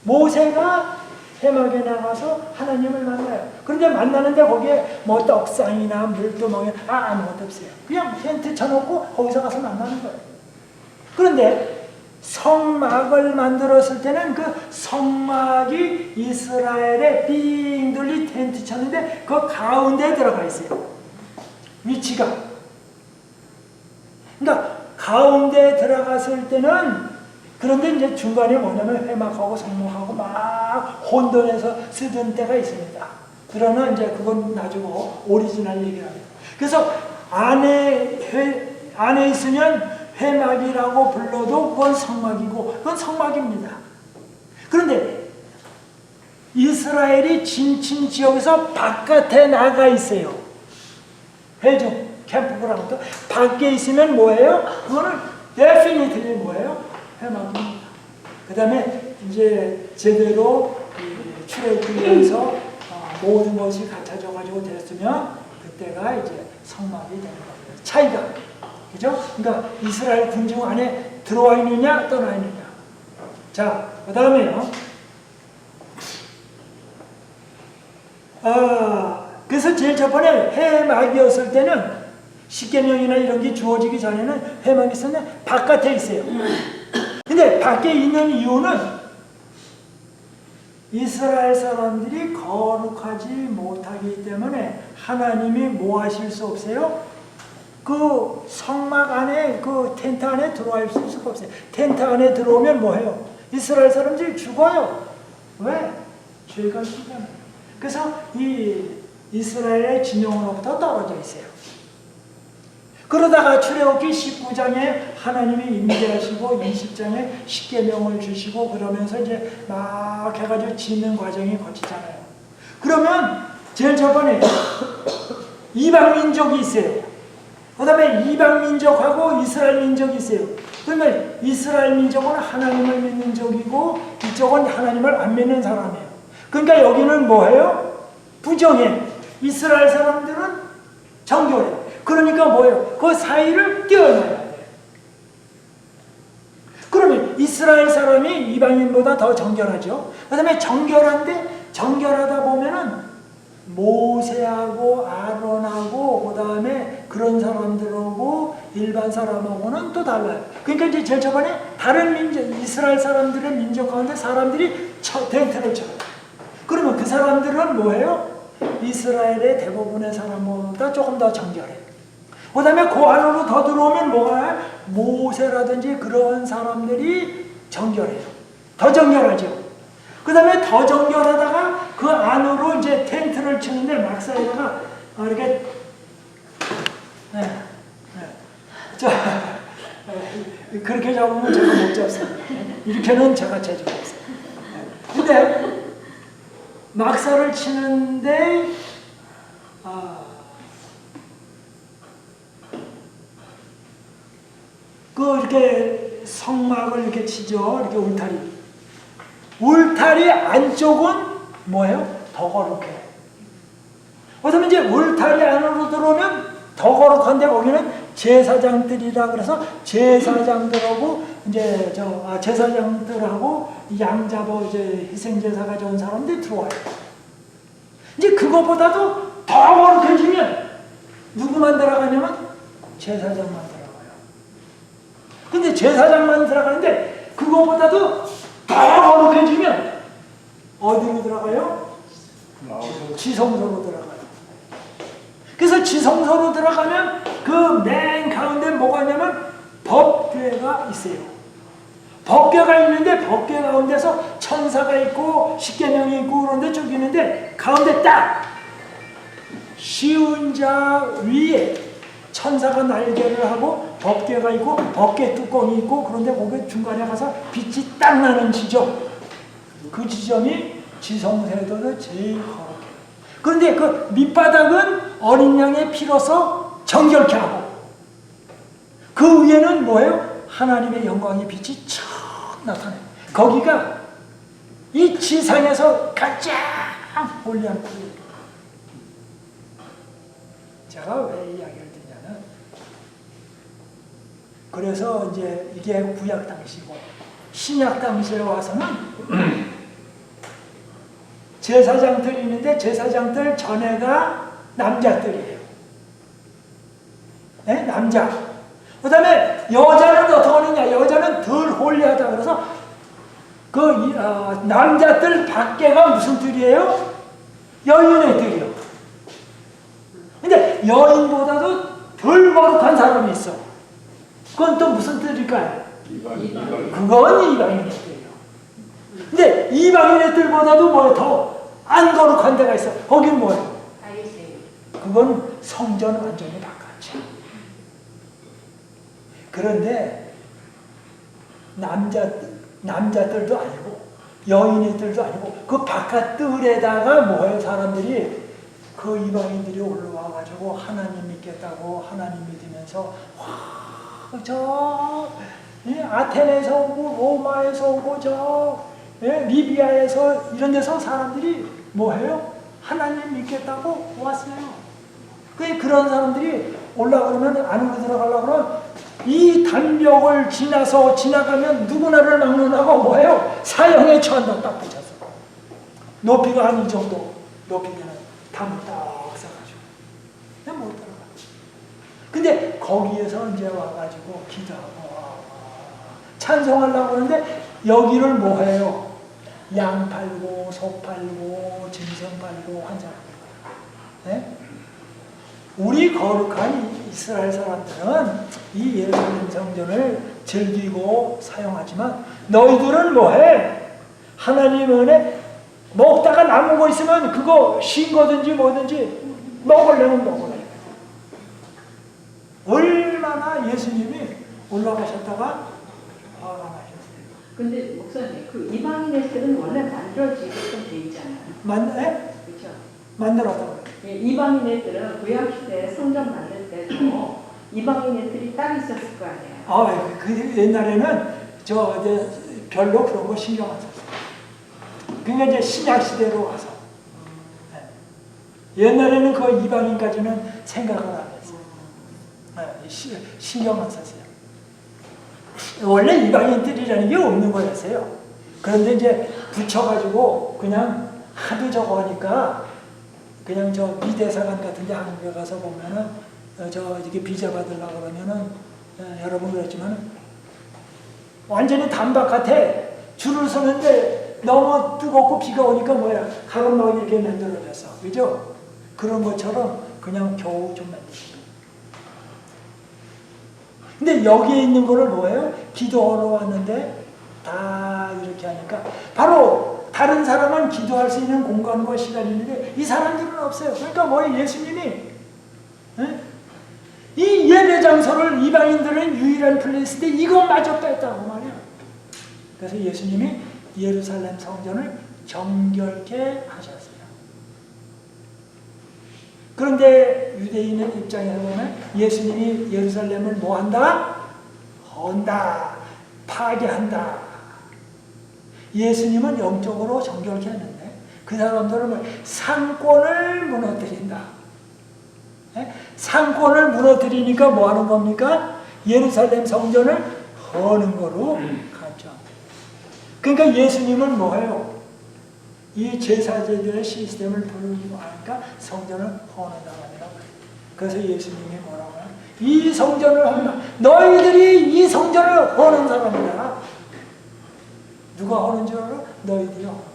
모세가 회막에 나가서 하나님을 만나요. 그런데 만나는데 거기에 뭐 떡상이나 물두멍이 아무것도 없어요. 그냥 텐트 쳐놓고 거기서 가서 만나는 거예요. 그런데 성막을 만들었을 때는 그 성막이 이스라엘에 삥 둘리 텐트 쳤는데 그 가운데에 들어가 있어요. 위치가. 그러니까 가운데에 들어갔을 때는 그런데 이제 중간에 뭐냐면 회막하고 성막하고 막 혼돈해서 쓰던 때가 있습니다. 그러나 이제 그건 나중에 오리지널 얘기를 합니다. 그래서 안에 있으면 회막이라고 불러도 그건 성막이고 그건 성막입니다. 그런데 이스라엘이 진친 지역에서 바깥에 나가 있어요. 회중, 캠프그라운드 밖에 있으면 뭐예요? 그거는 definitely 뭐예요? 회막입니다. 그 다음에 이제 제대로 출애굽기에서 모든 것이 갖춰져가지고 됐으면 그때가 이제 성막이 되는 겁니다. 차이가. 그죠? 그러니까 이스라엘 군중 안에 들어와 있느냐 떠나 있느냐. 자, 그 다음에요. 그래서 제일 첫 번에 회막이었을 때는 십계명이나 이런 게 주어지기 전에는 회막이 있었는데 바깥에 있어요. 근데 밖에 있는 이유는 이스라엘 사람들이 거룩하지 못하기 때문에 하나님이 뭐 하실 수 없어요? 그 성막 안에, 그 텐트 안에 들어갈 수가 없어요. 텐트 안에 들어오면 뭐해요? 이스라엘 사람들이 죽어요. 왜? 죄가 있잖아요. 그래서 이 이스라엘의 진영으로부터 떨어져 있어요. 그러다가 출애굽기 19장에 하나님이 임재하시고 20장에 십계명을 주시고 그러면서 이제 막 해가지고 짓는 과정이 거치잖아요. 그러면 제일 저번에 이방 민족이 있어요. 그 다음에 이방 민족하고 이스라엘 민족이 있어요. 그러면 이스라엘 민족은 하나님을 믿는 족이고 이쪽은 하나님을 안 믿는 사람이에요. 그러니까 여기는 뭐예요? 부정해. 이스라엘 사람들은 정결해. 그러니까 뭐예요? 그 사이를 떼어놔야 돼요. 그러면 이스라엘 사람이 이방인보다 더 정결하죠. 그 다음에 정결하다 보면은 모세하고 아론하고 그 다음에 그런 사람들하고 일반 사람하고는 또 달라요. 그러니까 이제 제일 저번에 다른 민족, 이스라엘 사람들의 민족 가운데 사람들이 텐트를 쳐요. 그러면 그 사람들은 뭐예요? 이스라엘의 대부분의 사람보다 조금 더 정결해요. 그 다음에 그 안으로 더 들어오면 뭐가 모세라든지 그런 사람들이 정결해요. 더 정결하죠. 그 다음에 더 정결하다가 그 안으로 이제 텐트를 치는데 막사에다가 이렇게 그렇게 잡으면 제가 못 잡습니다. 이렇게는 제가 재주가 없어요. 근데 막사를 치는데 이렇게 성막을 이렇게 치죠. 이렇게 울타리 안쪽은 뭐예요? 더 거룩해. 그다음에 이제 울타리 안으로 들어오면 더 거룩한데 거기는 제사장들이라 그래서 제사장들하고 이제 제사장들하고 양 잡아 이제 희생 제사가 좋은 사람들이 들어와요. 이제 그거보다도 더 거룩해지면 누구만 들어가냐면 제사장만 들어가요. 근데 제사장만 들어가는데 그거보다도 더 더 거룩해지면 어디로 들어가요? 나오셔서 지성소로 들어가요. 그래서 지성소로 들어가면 그 맨 가운데 뭐가 있냐면 법궤가 있어요. 법궤가 있는데 법궤 가운데서 천사가 있고 십계명이 있고 그런데 저기 있는데 가운데 딱 쉬운 자 위에 천사가 날개를 하고 법궤가 있고 법궤 뚜껑이 있고 그런데 거기 중간에 가서 빛이 딱 나는 지점, 그 지점이 지성소에도 제일 거룩해요. 그런데 그 밑바닥은 어린 양의 피로서 정결케 하고 그 위에는 뭐예요? 하나님의 영광의 빛이 촥 나타나요. 거기가 이 지상에서 가장 홀리한 곳이에요. 제가 왜 이야기를 드냐면 그래서 이제 이게 구약 당시고 신약 당시에 와서는 제사장들이 있는데 제사장들 전에가 남자들이에요. 네? 남자. 그 다음에 여자는 어떻게 하느냐? 여자는 덜 홀리하다 그래서 그 남자들 밖에가 무슨 뜰이에요? 여인의 뜰이요. 근데 여인보다도 덜 거룩한 사람이 있어. 그건 또 무슨 뜰일까요? 그건 이방인의 뜰이에요. 근데 이방인의 뜰보다도 뭐예요? 더 안 거룩한 데가 있어. 거긴 뭐예요? 그건 성전 완전히 바깥이야. 그런데 남자들도 아니고 여인의 뜰도 아니고 그 바깥 뜰에다가 뭐예요? 사람들이 그 이방인들이 올라와가지고 하나님 믿겠다고 하나님 믿으면서 저 아테네에서 오고 로마에서 오고 저 리비아에서 이런 데서 사람들이 뭐해요? 하나님 믿겠다고 왔어요. 그런 사람들이 올라가면 안으로 들어가려고 그러면 이 단벽을 지나가면 누구나를 막론하고 뭐예요? 사형에 처한다 딱 붙여서. 높이가 한 이 정도 높이면 담을 딱 써가지고 그냥 못 들어가. 근데 거기에서 이제 와가지고 기도하고 찬송하려고 하는데 여기를 뭐해요? 양 팔고 소 팔고 짐승 팔고 환장하는 거예요. 네? 우리 거룩한 이스라엘 사람들은 이 예루살렘 성전을 즐기고 사용하지만 너희들은 뭐해? 하나님 은혜 먹다가 남은 거 있으면 그거 신 거든지 뭐든지 먹으려면 먹으래. 얼마나 예수님이 올라가셨다가 화가 나셨어요. 근데 목사님, 그 이방인의 뜰은 원래 만들어지게끔 돼 있잖아요. 그렇죠? 만들었다고. 예, 이방인의 뜰은 구약 시대 성전 만들 때도 이방인의 뜰이 딱 있었을 거 아니에요. 그 옛날에는 별로 그런 거 신경 안 썼어요. 그러니까 이제 신약 시대로 와서 옛날에는 그 이방인까지는 생각을 안 했어요. 신경 안 썼어요. 원래 이방인들이라는 게 없는 거였어요. 그런데 이제 붙여가지고 그냥 하도 저거 하니까 그냥 저 미대사관 같은 데 한국에 가서 보면은 이렇게 비자 받으려고 그러면은 여러분 그랬지만 완전히 단박같아. 줄을 서는데 너무 뜨겁고 비가 오니까 뭐야 가로막이 이렇게 만들어졌어. 그죠? 그런 것처럼 그냥 겨우 좀 만들었어. 근데 여기에 있는 거를 뭐예요? 기도하러 왔는데 다 이렇게 하니까 바로 다른 사람은 기도할 수 있는 공간과 시간이 있는데 이 사람들은 없어요. 그러니까 뭐 예수님이 이 예배 장소를 이방인들은 유일한 플레이스인데 이것마저 뺐다고 말이야. 그래서 예수님이 예루살렘 성전을 정결케 하셨어요. 그런데 유대인의 입장에서 보면 예수님이 예루살렘을 뭐 한다? 헌다. 파괴한다. 예수님은 영적으로 정결케 했는데 그 사람들은 상권을 무너뜨린다. 상권을 무너뜨리니까 뭐 하는 겁니까? 예루살렘 성전을 허는 거로 가죠. 그러니까 예수님은 뭐예요? 이 제사제도의 시스템을 부르고 하니까 성전을 허는다고 하더라고요. 그래서 예수님이 뭐라고 해요? 이 성전을 헌다. 너희들이 이 성전을 허는 사람이다. 누가 하는 줄 알아? 너희들이 하는 거다.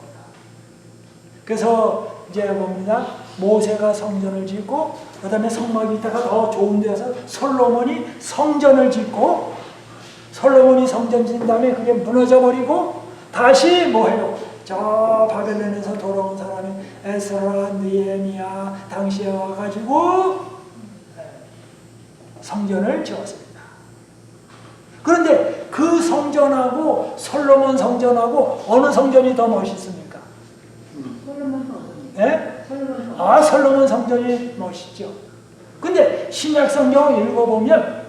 그래서 이제 봅니다. 모세가 성전을 짓고 그 다음에 성막이 있다가 더 좋은 데서 솔로몬이 성전을 짓고 솔로몬이 성전 짓는 다음에 그게 무너져 버리고 다시 뭐 해요? 저 바벨론에서 돌아온 사람이 에스라, 느헤미야 당시에 와가지고 성전을 지었습니다. 그런데 그 성전하고 솔로몬 성전하고 어느 성전이 더 멋있습니까? 솔로몬 성전. 예? 솔로몬 성전. 아, 솔로몬 성전이 멋있죠. 근데 신약 성경을 읽어보면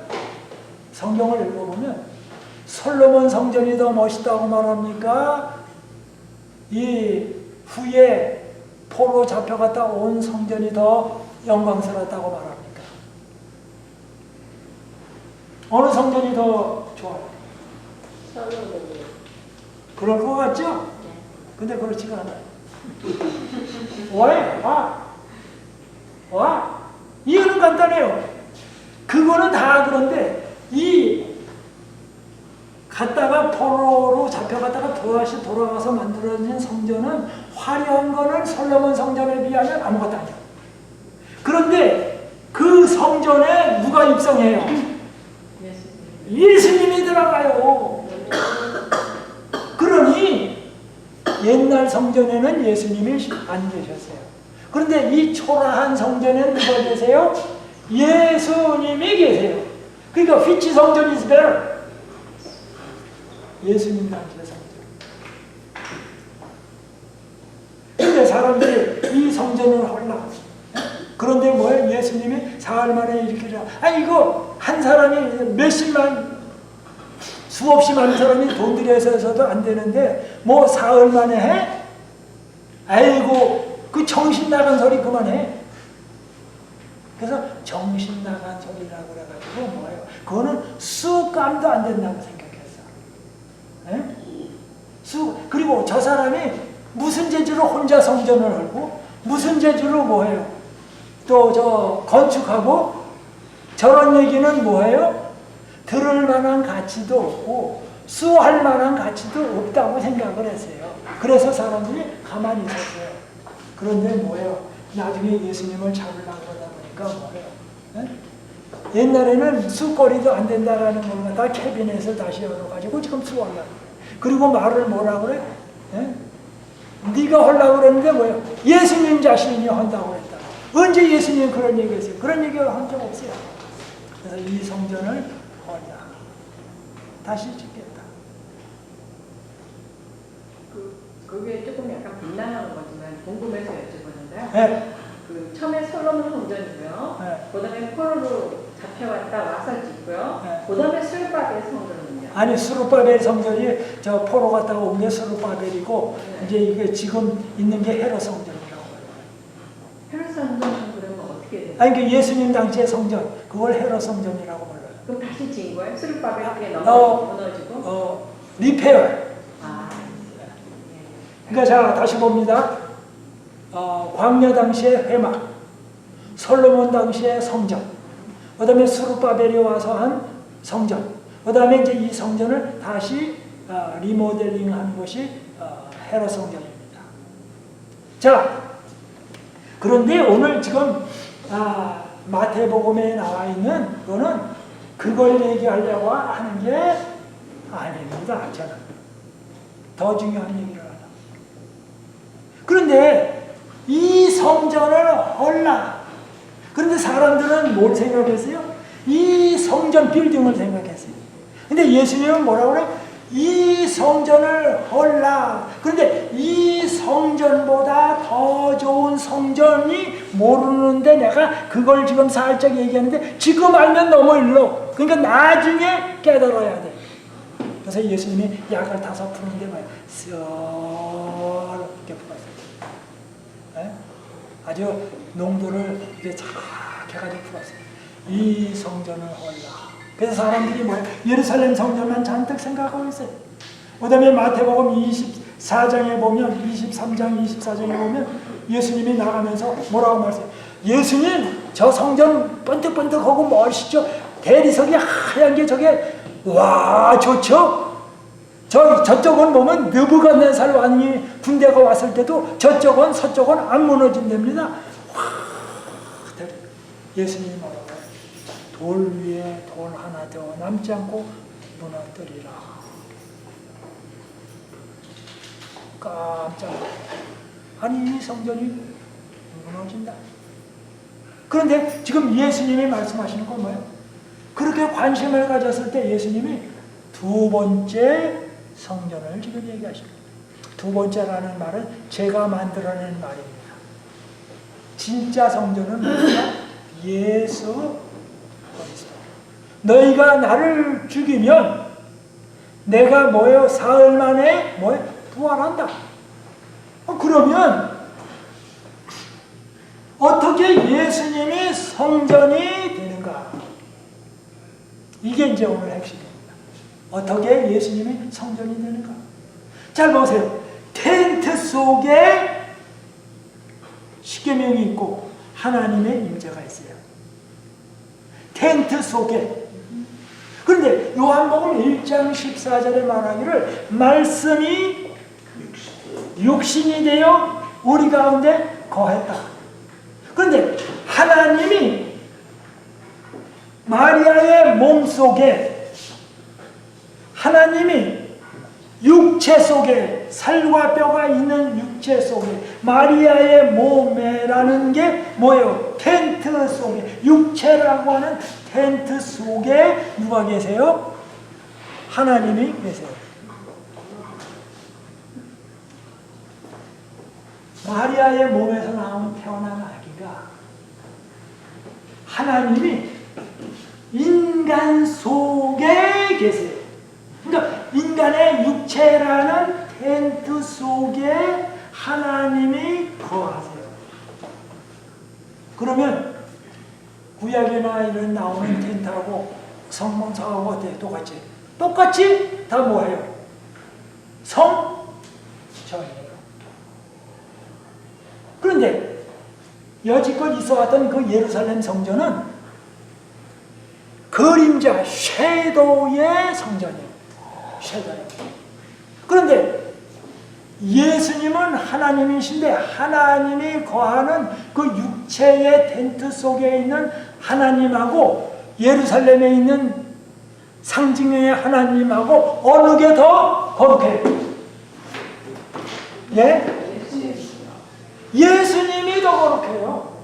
솔로몬 성전이 더 멋있다고 말합니까? 이 후에 포로 잡혀갔다 온 성전이 더 영광스럽다고 말합니까? 어느 성전이 더 좋아요? 솔로몬이. 그럴 것 같죠? 근데 그렇지가 않아요. 왜? 와? 이유는 간단해요. 그거는 다 그런데 이 갔다가 포로로 잡혀갔다가 다시 돌아가서 만들어진 성전은 화려한 거는 솔로몬 성전에 비하면 아무것도 아니야. 그런데 그 성전에 누가 입성해요? 예수님이 들어가요. 그러니 옛날 성전에는 예수님이 안 계셨어요. 그런데 이 초라한 성전에는 누가 계세요? 예수님이 계세요. 그러니까 which 성전 is better? 예수님 당시의 성전. 근데 사람들이 이 성전을 헐라. 그런데 뭐예요? 예수님이 사흘 만에 이렇게 이거 한 사람이 몇십만 수없이 많은 사람이 돈 들여서 해서도 안 되는데 뭐 사흘 만에 해? 아이고 그 정신 나간 소리 그만해. 그래서 정신 나간 소리라고 그래가지고 뭐예요? 그거는 쑥감도 안 된다고 생각했어. 에? 그리고 저 사람이 무슨 재주로 혼자 성전을 하고 무슨 재주로 뭐해요? 또 저 건축하고 저런 얘기는 뭐예요? 들을 만한 가치도 없고 수할 만한 가치도 없다고 생각을 했어요. 그래서 사람들이 가만히 있었어요. 그런데 뭐예요? 나중에 예수님을 잡으려고 하다 보니까 뭐예요? 에? 옛날에는 수거리도 안 된다라는 걸 갖다 캐비넷을 다시 열어가지고 지금 수하려고. 그리고 말을 뭐라 그래? 에? 네가 하려고 그랬는데 뭐예요? 예수님 자신이 한다고 했다. 언제 예수님 그런 얘기했어요? 그런 얘기를 한 적 없어요. 그래서 이 성전을 하냐. 다시 짓겠다. 그게 조금 약간 빗나가는 거지만 궁금해서 여쭤보는데요. 네. 그 처음에 솔로몬 성전이고요. 네. 그다음에 포로로 잡혀갔다 와서 짓고요. 네. 그다음에 술바벨 성전은요. 아니 스룹바벨 성전이 저 포로 갔다가 온 게 스룹바벨이고 네. 이제 이게 지금 있는 게 헤롯 성전이라고 해요. 헤롯 성전은 그러면 어떻게 돼요? 아니 그 예수님 당시의 성전 그걸 헤롯 성전이라고 불러요. 그럼 다시 지은 거예요? 스룹바벨 그게 어, 무너지고? 리페어. 아. 그러니까 자 다시 봅니다. 광야 당시의 회막, 솔로몬 당시의 성전, 그 다음에 스룹바벨이 와서 한 성전, 그 다음에 이제 이 성전을 다시 리모델링한 것이 헤롯 성전입니다. 자, 그런데 오늘 지금 마태복음에 나와 있는 거는 그걸 얘기하려고 하는 게 아닙니다. 저는 더 중요한 얘기를 하려고. 그런데 이 성전을 헐라. 그런데 사람들은 뭘 생각했어요? 이 성전 빌딩을 생각했어요. 근데 예수님은 뭐라고 그래? 이 성전을 헐라. 그런데 이 성전보다 더 좋은 성전이 모르는데 내가 그걸 지금 살짝 얘기하는데 지금 알면 너무 일러. 그러니까 나중에 깨달아야 돼. 그래서 예수님이 약을 타서 푸는데 막 썰게 풀었어요. 네? 아주 농도를 이제 착 해가지고 풀었어요. 이 성전을 헐라. 그래서 사람들이 뭐예요? 예루살렘 성전만 잔뜩 생각하고 있어요. 그 다음에 마태복음 24장에 보면 23장 24장에 보면 예수님이 나가면서 뭐라고 말씀해요? 예수님 저 성전 번뜩번뜩하고 멋있죠? 대리석이 하얀 게 저게 와 좋죠? 저쪽은 보면 느부갓네살 왕이 군대가 왔을 때도 저쪽은 서쪽은 안 무너진답니다. 와, 예수님이 뭐라고 해요? 돌 위에 돌 하나 더 남지 않고 무너뜨리라. 깜짝 놀랐어요. 아니 이 성전이 무너진다. 그런데 지금 예수님이 말씀하시는 건 뭐예요? 그렇게 관심을 가졌을 때 예수님이 두 번째 성전을 지금 얘기하십니다. 두 번째라는 말은 제가 만들어낸 말입니다. 진짜 성전은 뭐냐? 예수 그리스도. 너희가 나를 죽이면 내가 뭐예요? 사흘 만에 뭐예요? 부활한다. 그러면 어떻게 예수님이 성전이 되는가? 이게 이제 오늘 핵심입니다. 어떻게 예수님이 성전이 되는가? 잘 보세요. 텐트 속에 십계명이 있고 하나님의 임재가 있어요. 텐트 속에. 그런데 요한복음 1장 14절에 말하기를 말씀이 육신이 되어 우리 가운데 거했다. 그런데 하나님이 마리아의 몸속에 하나님이 육체 속에 살과 뼈가 있는 육체 속에 마리아의 몸에라는 게 뭐예요? 텐트 속에 육체라고 하는 텐트 속에 누가 계세요? 하나님이 계세요. 마리아의 몸에서 태어난 아기가 하나님이 인간 속에 계세요. 그러니까 인간의 육체라는 텐트 속에 하나님이 거하세요. 그러면 구약이나 이런 나오는 텐트하고 성문사하고 어때요? 똑같이? 똑같이 다 뭐예요? 성전이에요. 그런데 여지껏 있어왔던 그 예루살렘 성전은 그림자, 섀도우의 성전이에요. 섀도우. 그런데 예수님은 하나님이신데 하나님이 거하는 그 육체의 텐트 속에 있는 하나님하고 예루살렘에 있는 상징의 하나님하고 어느 게 더 거룩해요? 예? 예수님이 더 거룩해요.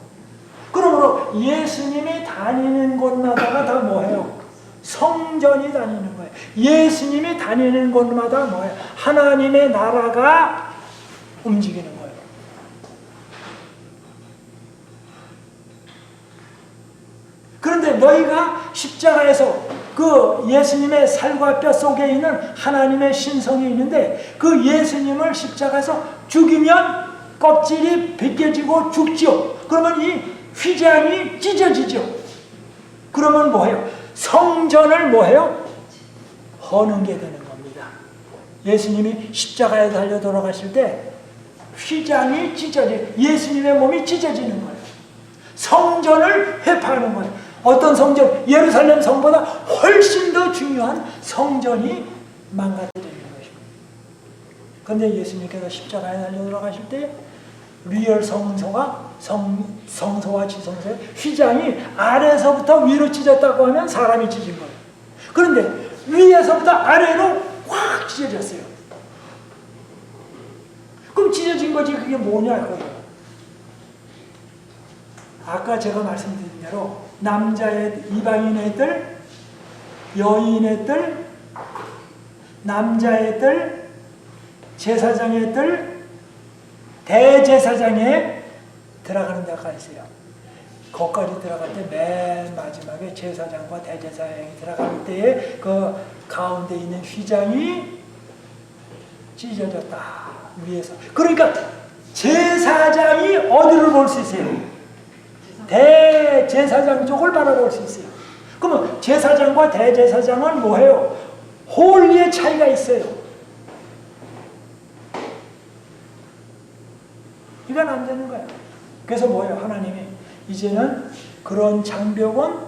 그러므로 예수님이 다니는 곳마다가 다 뭐예요? 성전이 다니는 거예요. 예수님이 다니는 곳마다 뭐예요? 하나님의 나라가 움직이는 거예요. 그런데 너희가 십자가에서 그 예수님의 살과 뼈 속에 있는 하나님의 신성이 있는데 그 예수님을 십자가에서 죽이면 껍질이 벗겨지고 죽죠. 그러면 이 휘장이 찢어지죠. 그러면 뭐예요? 성전을 뭐예요? 허는 게 되는 겁니다. 예수님이 십자가에 달려 돌아가실 때 휘장이 찢어져요. 예수님의 몸이 찢어지는 거예요. 성전을 회파하는 거예요. 어떤 성전? 예루살렘 성보다 훨씬 더 중요한 성전이 망가뜨리는 것입니다. 그런데 예수님께서 십자가에 달려 돌아가실 때 리얼 성소와 지성소의 휘장이 아래에서부터 위로 찢었다고 하면 사람이 찢은 거예요. 그런데 위에서부터 아래로 확 찢어졌어요. 그럼 찢어진 거지 그게 뭐냐 이거예요. 아까 제가 말씀드린 대로 남자의 이방인의 뜰, 여인의 뜰, 남자의 뜰, 제사장의 뜰, 대제사장에 들어가는 데가 있어요. 거기까지 들어갈 때 맨 마지막에 제사장과 대제사장이 들어갈 때에 그 가운데 있는 휘장이 찢어졌다. 위에서. 그러니까 제사장이 어디를 볼 수 있어요? 대제사장 쪽을 바라볼 수 있어요. 그러면 제사장과 대제사장은 뭐예요? 홀리의 차이가 있어요. 이건 안 되는 거예요. 그래서 뭐예요? 하나님이 이제는 그런 장벽은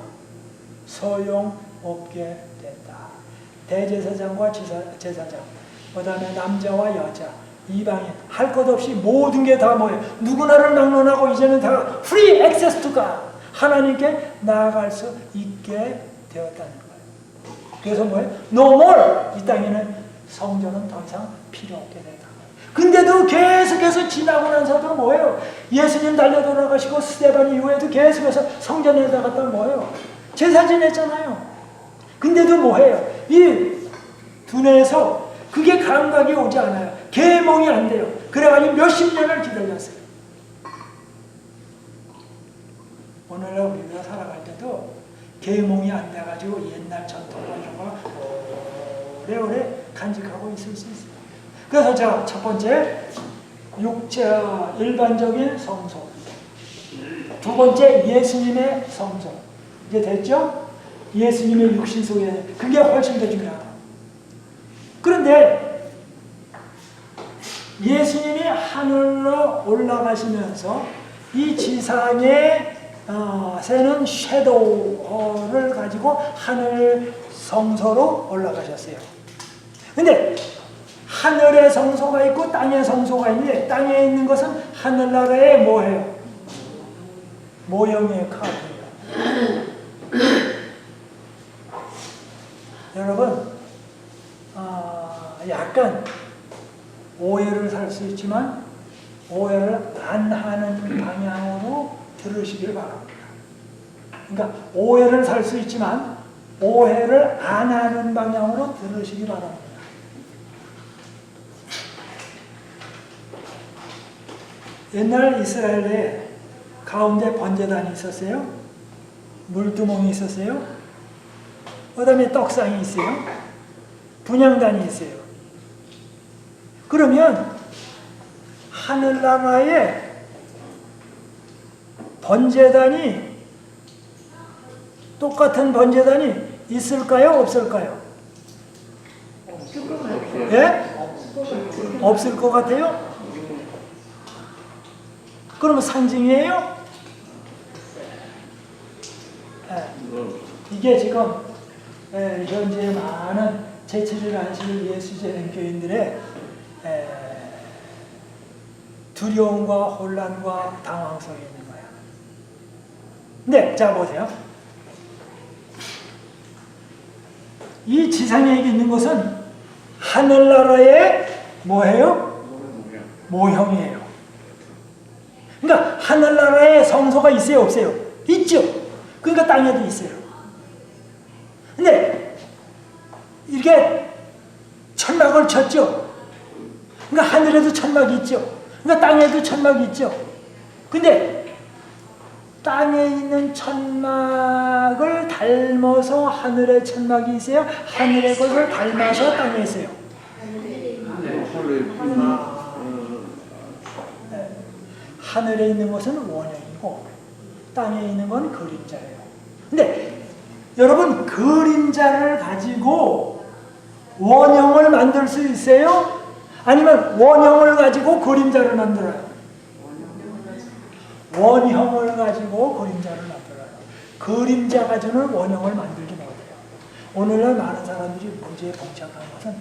소용없게 된다. 대제사장과 제사장 그 다음에 남자와 여자, 이방인, 할 것 없이 모든 게 다 뭐예요? 누구나를 막론하고 이제는 다 free access to God, 하나님께 나아갈 수 있게 되었다는 거예요. 그래서 뭐예요? No more! 이 땅에는 성전은 더 이상 필요 없게 된다. 근데도 계속해서 지나고 나서도 뭐예요? 예수님 달려 돌아가시고 스데반 이후에도 계속해서 성전에다가 뭐예요? 제사 지냈잖아요. 근데도 뭐해요? 이 두뇌에서 그게 감각이 오지 않아요. 계몽이 안 돼요. 그래가지고 몇십 년을 기다렸어요. 오늘날 우리가 살아갈 때도 계몽이 안 돼가지고 옛날 전통과 이런 거 오래오래 간직하고 있을 수 있어요. 그래서 자, 첫 번째, 일반적인 성소. 두 번째, 예수님의 성소. 이제 됐죠? 예수님의 육신 속에, 그게 훨씬 더 중요하다. 그런데 예수님이 하늘로 올라가시면서 이 지상에 새는 섀도우를 가지고 하늘 성소로 올라가셨어요. 근데 하늘의 성소가 있고 땅의 성소가 있는데, 땅에 있는 것은 하늘나라의 뭐예요? 모형의 카드예요. 여러분, 약간 오해를 살 수 있지만 오해를 안 하는 방향으로 들으시길 바랍니다. 그러니까 오해를 살 수 있지만 오해를 안 하는 방향으로 들으시기 바랍니다. 옛날 이스라엘에 가운데 번제단이 있었어요. 물두멍이 있었어요. 그 다음에 떡상이 있어요. 분향단이 있어요. 그러면 하늘나라에 번제단이, 똑같은 번제단이 있을까요? 없을까요? 예? 없을 것 같아요? 그러면 상징이에요? 이게 지금 현재 많은 제7일 안식일 예수제는 교인들의 두려움과 혼란과 당황 속에 있는 거예요. 근데 자 보세요. 이 지상에 있는 것은 하늘나라의 뭐예요? 모형이에요. 그러니까 하늘나라에 성소가 있어요, 없어요? 있죠. 그러니까 땅에도 있어요. 근데 이렇게 천막을 쳤죠. 그러니까 하늘에도 천막이 있죠. 그러니까 땅에도 천막이 있죠. 근데 땅에 있는 천막을 닮아서 하늘에 천막이 있어요? 하늘의 것을 닮아서 땅에 있어요? 하늘에 있는 것은 원형이고 땅에 있는 건 그림자예요. 근데 여러분, 그림자를 가지고 원형을 만들 수 있어요? 아니면 원형을 가지고 그림자를 만들어요? 원형을 가지고 그림자를 만들어요. 그림자 가지고는 원형을 만들지 못해요. 오늘날 많은 사람들이 문제에 봉착한 것은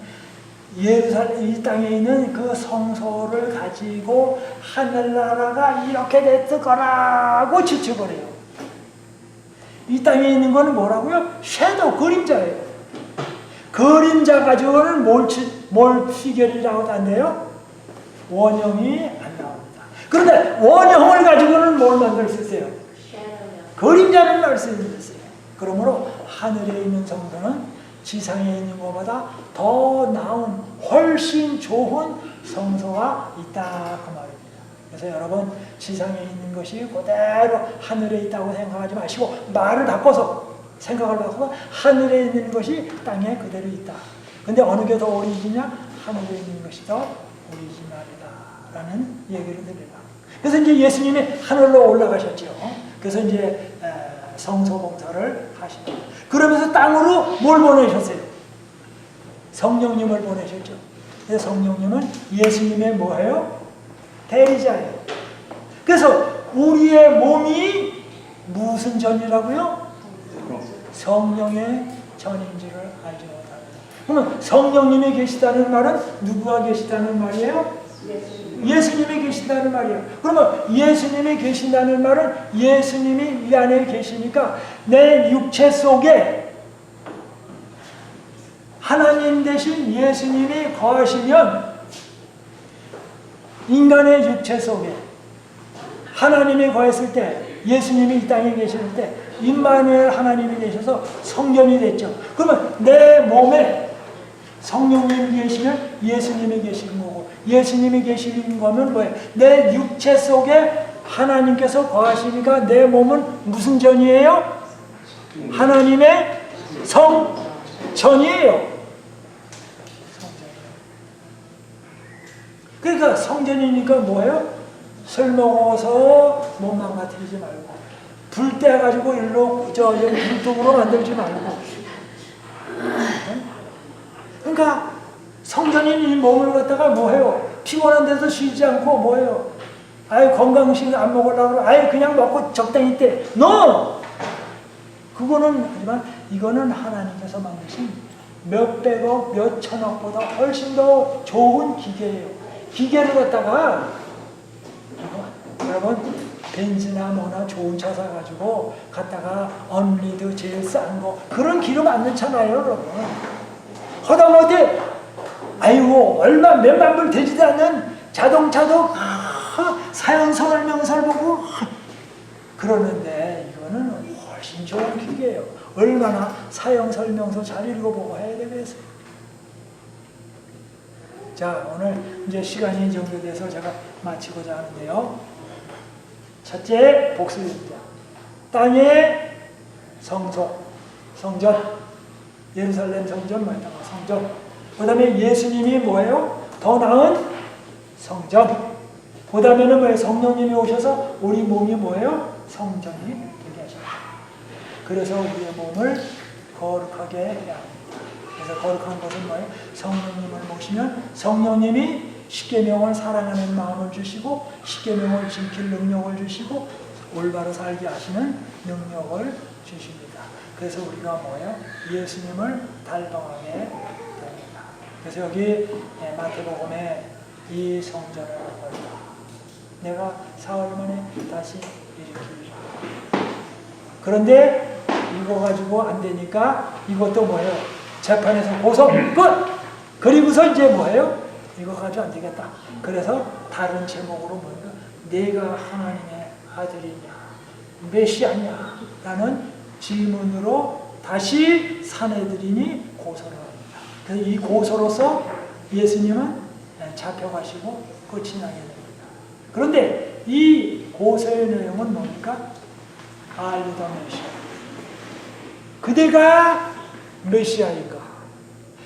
예루살렘 이 땅에 있는 그 성소를 가지고 하늘나라가 이렇게 됐을 거라고 지쳐버려요. 이 땅에 있는 건 뭐라고요? 섀도우, 그림자예요. 그림자 가지고는 뭘 피결이라고 한대요? 원형이 안 나옵니다. 그런데 원형을 가지고는 뭘 만들 수 있어요? 그림자를 만들 수 있어요. 그러므로 하늘에 있는 성소는 지상에 있는 것보다 더 나은, 훨씬 좋은 성소가 있다 그 말입니다. 그래서 여러분, 지상에 있는 것이 그대로 하늘에 있다고 생각하지 마시고 말을 바꿔서, 생각을 바꿔서 하늘에 있는 것이 땅에 그대로 있다. 근데 어느 게 더 오리지냐? 하늘에 있는 것이 더 오리지널이다라는 얘기를 드립니다. 그래서 이제 예수님이 하늘로 올라가셨죠. 그래서 이제 성소 봉사를 하시고, 그러면서 땅으로 뭘 보내셨어요? 성령님을 보내셨죠. 그래서 성령님은 예수님의 뭐예요? 대리자예요. 그래서 우리의 몸이 무슨 전이라고요? 성령의 전인 줄을 알지 못합니다. 그러면 성령님이 계시다는 말은 누구가 계시다는 말이에요? 예수님이 계신다는 말이에요. 그러면 예수님이 계신다는 말은 예수님이 이 안에 계시니까 내 육체 속에 하나님 대신 예수님이 거하시면 인간의 육체 속에 하나님이 거했을 때 예수님이 이 땅에 계실 때 임마누엘 하나님이 되셔서 성전이 됐죠. 그러면 내 몸에 성령님이 계시면 예수님이 계시는 거고 예수님이 계시는 거면 뭐예요? 내 육체 속에 하나님께서 거하시니까 내 몸은 무슨 전이에요? 하나님의 성전이에요. 그러니까 성전이니까 뭐예요? 술 먹어서 몸 망가뜨리지 말고 불 떼가지고 일로 불독으로 만들지 말고 그러니까 성전인 이 몸을 갖다가 뭐해요? 피곤한 데서 쉬지 않고 뭐해요? 아예 건강식 안 먹으려고 아예 그냥 먹고 적당히 때 NO! 그거는 하지만 이거는 하나님께서 만드신 몇백억 몇천억보다 훨씬 더 좋은 기계예요. 기계를 갖다가 여러분 벤츠나 뭐나 좋은 차 사가지고 갖다가 언리드 제일 싼 거 그런 기름 안 넣잖아요 여러분. 허다못해 아이고 얼마 몇만 불 되지도 않는 자동차도 사용설명서를 보고 그러는데 이거는 훨씬 좋은 기계예요. 얼마나 사용설명서 잘 읽어보고 해야 되겠어요. 자, 오늘 이제 시간이 정도 돼서 제가 마치고자 하는데요. 첫째, 복수입니다. 땅의 성소, 성전, 예루살렘 성전 말이다. 성전. 그 다음에 예수님이 뭐예요? 더 나은 성전. 그 다음에는 뭐예요? 성령님이 오셔서 우리 몸이 뭐예요? 성전이 되게 하십니다. 그래서 우리의 몸을 거룩하게 해야 합니다. 그래서 거룩한 것은 뭐예요? 성령님을 모시면 성령님이 십계명을 사랑하는 마음을 주시고 십계명을 지킬 능력을 주시고 올바로 살게 하시는 능력을 주십니다. 그래서 우리가 뭐예요? 예수님을 달동하게 됩니다. 그래서 여기 마태복음에 이 성전을 내가 사흘 만에 다시 일으키리라. 그런데 이거 가지고 안 되니까 이것도 뭐예요? 재판에서 고소 끝! 그리고서 이제 뭐예요? 이거 가지고 안 되겠다. 그래서 다른 제목으로 뭔가 내가 하나님의 아들이냐 메시아냐 라는 질문으로 다시 사내들이니 고소를 합니다. 그래서 이 고소로서 예수님은 잡혀가시고 끝이 나게 됩니다. 그런데 이 고소의 내용은 뭡니까? 알리더 메시아. 그대가 메시아인가?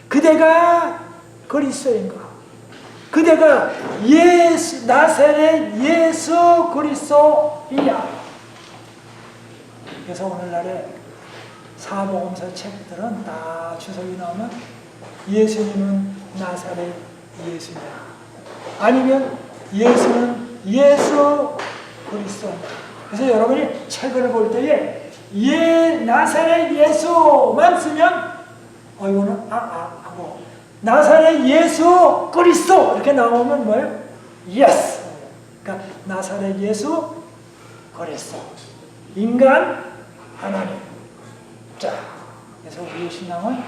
그대가 그리스도인가? 그대가 예수 나사렛 예수 그리스도이냐? 그래서 오늘날에 사복음서 책들은 다 주석이 나오면 예수님은 나사렛 예수냐? 아니면 예수는 예수 그리스도냐? 그래서 여러분이 책을 볼 때에 나사렛 예수만 쓰면 이거는 하고 나사렛 예수 그리스도 이렇게 나오면 뭐예요? 예스. 그러니까 나사렛 예수 그리스도 인간 하나님. 자, 그래서 우리의 신앙은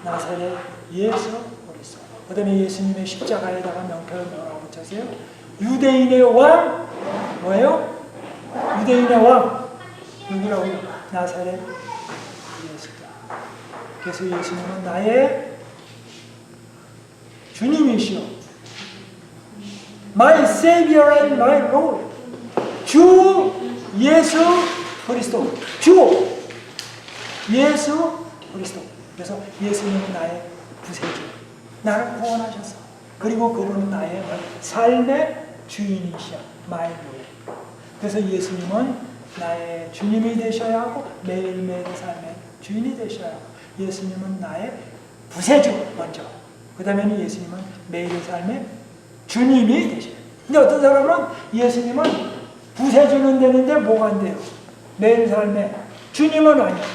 나사렛 예수 그리스도. 그다음에 예수님의 십자가에다가 명패를 뭐라고 붙였어요? 유대인의 왕 뭐예요? 유대인의 왕 여기라고 나사렛 예수다. 그래서 예수님은 나의 주님이시오. My Savior and my Lord. 주 예수 그리스도. 주 예수 그리스도. 그래서 예수님은 나의 구세주. 나를 구원하셔서. 그리고 그분은 나의 삶의 주인이시오. My Lord. 그래서 예수님은 나의 주님이 되셔야 하고 매일매일의 삶의 주인이 되셔야 하고 예수님은 나의 구세주 먼저. 그 다음에는 예수님은 매일의 삶의 주님이 되셔요. 근데 어떤 사람은 예수님은 구세주는 되는데 뭐가 안 돼요? 매일 삶의 주님은 아니에요.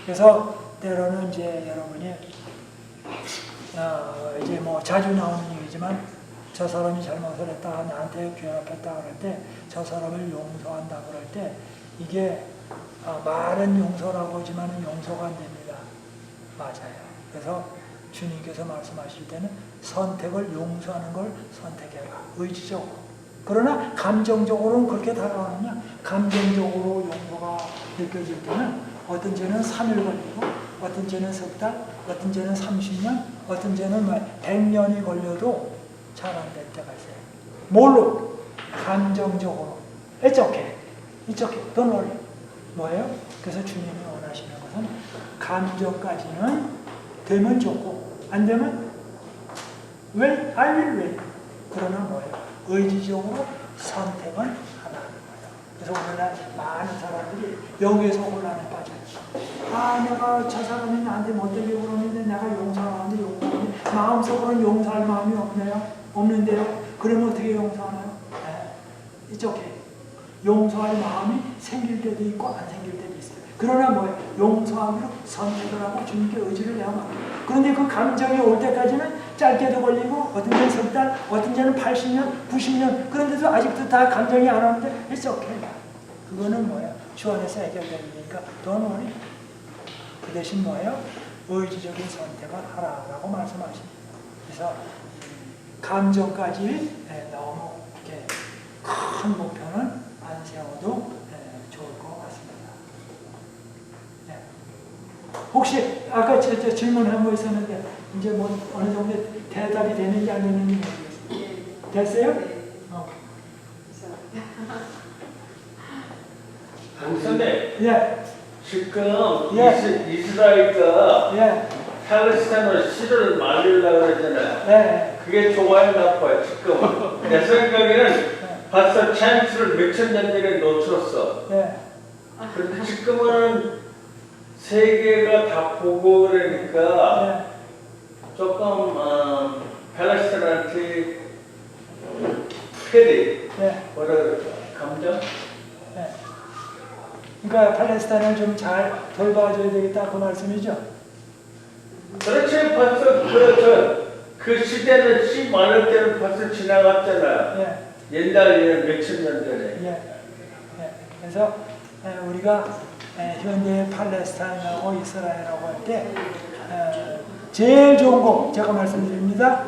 그래서 때로는 이제 여러분이 이제 뭐 자주 나오는 얘기지만 저 사람이 잘못을 했다 나한테 괴롭혔다 그럴 때 저 사람을 용서한다 그럴 때 이게 말은 용서라고 하지만 용서가 안 됩니다. 맞아요. 그래서 주님께서 말씀하실 때는 선택을 용서하는 걸 선택해라. 의지적으로. 그러나 감정적으로는 그렇게 다가오느냐? 감정적으로 용서가 느껴질 때는 어떤 죄는 3일 걸리고 어떤 죄는 석 달, 어떤 죄는 30년, 어떤 죄는 100년이 걸려도 잘 안 될 때가 있어요. 뭘로? 감정적으로. It's okay. It's okay. Don't worry. 뭐예요? 그래서 주님이 원하시는 것은 감정까지는 되면 좋고 안 되면 well, I will wait. 그러나 뭐예요? 의지적으로 선택은 하나는 거예요. 그래서 오늘날 많은 사람들이 여기에서 혼란에 빠져요. 내가 저 사람이 나한테 못되게 그러는데 내가 용서하는데 용서하는데 마음속으로는 용서할 마음이 없네요. 없는데요. 그러면 어떻게 용서하나요? It's okay. 용서할 마음이 생길 때도 있고 안 생길 때도 있어요. 그러나 뭐예요? 용서하기로 선택을 하고 주님께 의지를 내어 맡겨요. 그런데 그 감정이 올 때까지는 짧게도 걸리고 어떤 때는 석 달, 어떤 때는 80년, 90년 그런데도 아직도 다 감정이 안 오는데 it's okay. 그거는 뭐예요? 주 안에서 해결되니까 don't worry. 그 대신 뭐예요? 의지적인 선택을 하라라고 말씀하십니다. 그래서 감정까지 너무 이렇게 큰 목표는 안 세워도 좋을 것 같습니다. 혹시 아까 저 질문한 거 있었는데 이제 뭐 어느 정도 대답이 되는지 안 되는지 모르겠어요. 됐어요? 목사님, 예. 지금 예. 이스라엘과 예. 팔레스타인으로 시를 말리려고 그러잖아요. 예. 그게 좋아요, 나빠요, 지금? 내 생각에는 벌써 찬스를 몇천 년 전에 놓쳤어. 예. 그런데 지금은 세계가 다 보고 그러니까 조금 팔레스타인한테 패리, 뭐라 그럴까, 감정? 그러니까 팔레스타인을 좀 잘 돌봐줘야 되겠다 그 말씀이죠? 그렇지, 벌써 그 시대는 시 많을 때는 벌써 지나갔잖아요. 옛날에는 몇천 년 전에. 그래서 우리가 현재 팔레스타인하고 이스라엘하고 할 때 제일 좋은 거 제가 말씀드립니다.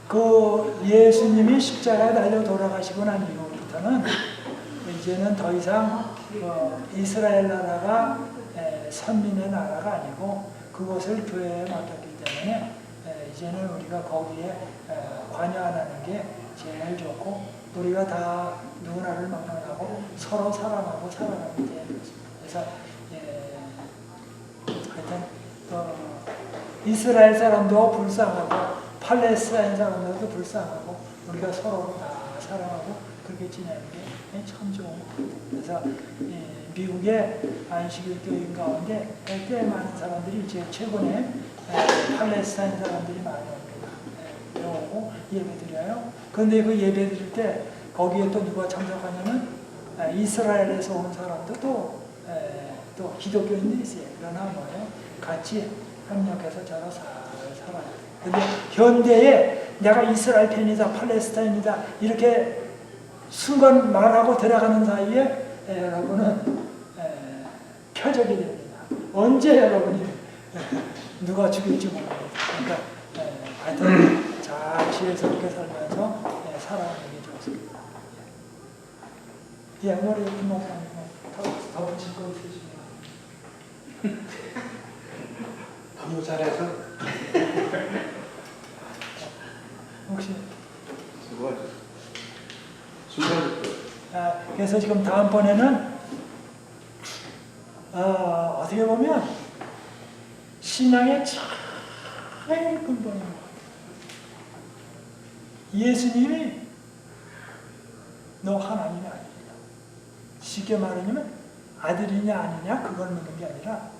그 예수님이 십자가에 달려 돌아가시고 난 이후부터는 이제는 더 이상 이스라엘 나라가 선민의 나라가 아니고 그것을 교회에 맡겼기 때문에 이제는 우리가 거기에 관여 안 하는 게 제일 좋고 우리가 다 누구나를 막론하고 서로 사랑하고 살아가는 게 제일 좋습니다. 그래서 하여튼 이스라엘 사람도 불쌍하고 팔레스타인 사람들도 불쌍하고 우리가 서로 다 사랑하고 그렇게 지내는 게 참 좋은 것 같아요. 그래서 미국의 안식일 교인 가운데 꽤 많은 사람들이 이제 최근에 팔레스타인 사람들이 많이 옵니다. 오고 예배드려요. 그런데 그 예배드릴 때 거기에 또 누가 참석하냐면 이스라엘에서 온 사람도 또 기독교인들이 있어요. 그러나 뭐예요? 같이 협력해서 저로 살아요. 근데 현대에 내가 이스라엘 팬이다, 팔레스타인이다 이렇게 순간 말하고 들어가는 사이에 여러분은 표적이 됩니다. 언제 여러분이 누가 죽일지 모릅니다. 그러니까 하여튼 잘 지혜스럽게 살면서 살아가는 게 좋습니다. 머리 목사님 더 붙일 거 있으시면 너무 잘해서 혹시 수고하셨어요. 그래서 지금 다음번에는 어떻게 보면 신앙의 제일 근본인 것 같아요. 예수님이 너 하나님이 아닙니다. 쉽게 말하면 아들이냐 아니냐 그걸 묻는 게 아니라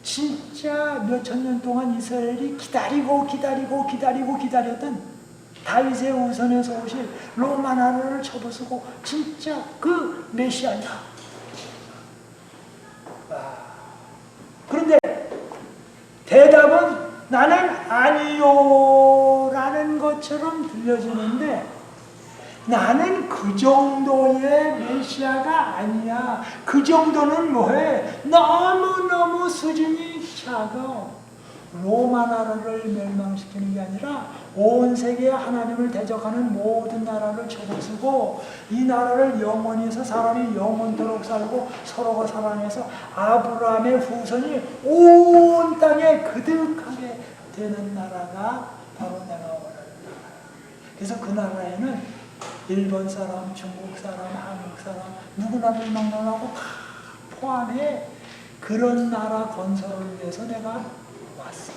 진짜 몇천 년 동안 이스라엘이 기다렸던 다윗의 우선에서 오실 로마 나라를 접어서고 진짜 그 메시아냐. 그런데 대답은 나는 아니요 라는 것처럼 들려지는데 나는 그 정도의 메시아가 아니야. 그 정도는 뭐해? 너무너무 수준이 작아. 로마 나라를 멸망시키는 게 아니라 온 세계에 하나님을 대적하는 모든 나라를 쳐부수고 이 나라를 영원히 해서 사람이 영원토록 살고 서로가 사랑해서 아브라함의 후손이 온 땅에 그득하게 되는 나라가 바로 내가 원하는 나라. 그래서 그 나라에는 일본 사람, 중국 사람, 한국 사람 누구나 멸망당하고 다 포함해. 그런 나라 건설을 위해서 내가 왔어.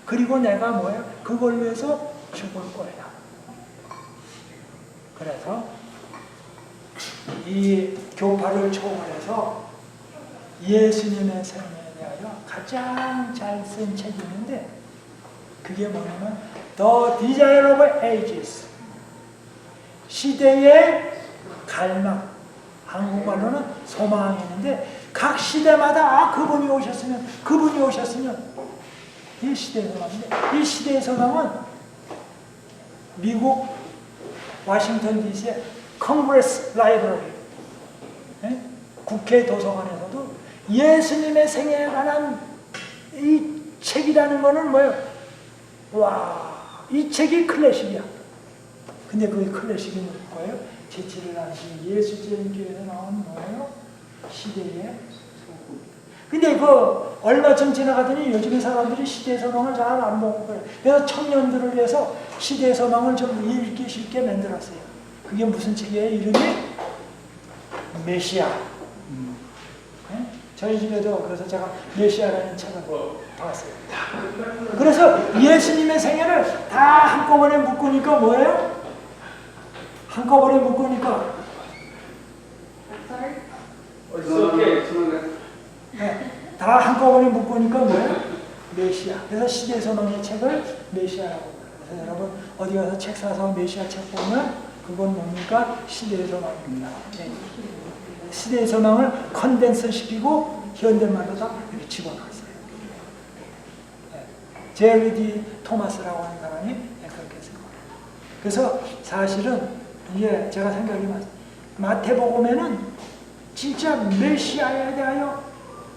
그리고 내가 뭐예요? 그걸 위해서 죽을 거야. 그래서 이 교파를 초월해서 예수님의 생애에 대하여 가장 잘 쓴 책이 있는데 그게 뭐냐면 The Desire of Ages, 시대의 갈망, 한국말로는 소망이 있는데 각 시대마다 그분이 오셨으면 이 시대의 소망인데 이 시대의 소망은 미국 워싱턴 DC의 컨그레스 라이브러리, 국회 도서관에서도 예수님의 생애에 관한 이 책이라는 거는 뭐예요? 와, 이 책이 클래식이야. 근데 그게 클래식이 뭐예요? 제치를 하신 예수제인교회에서 나온 뭐예요? 시대의 소금. 근데 그 얼마 전 지나가더니 요즘에 사람들이 시대의 소망을 잘 안 보고 그래요. 그래서 청년들을 위해서 시대의 소망을 좀 읽기 쉽게 만들었어요. 그게 무슨 책이에요? 이름이 메시아. 저희 집에도 그래서 제가 메시아라는 책을 봤어요. 그래서 예수님의 생애를 다 한꺼번에 묶으니까 뭐예요? 한꺼번에 묶으니까 다 한꺼번에 묶으니까 뭐예요? 메시아. 그래서 시대의 소망의 책을 메시아라고 해요. 그래서 여러분 어디 가서 책 사서 메시아 책 보면 그건 뭡니까? 시대의 소망입니다. 시대의 소망을 컨덴서 시키고 현대말로 다 이렇게 집어넣었어요. 제리 디 토마스라고 하는 사람이 그렇게 했어요. 그래서 사실은 이게 제가 생각이 마태복음에는 진짜 메시아에 대하여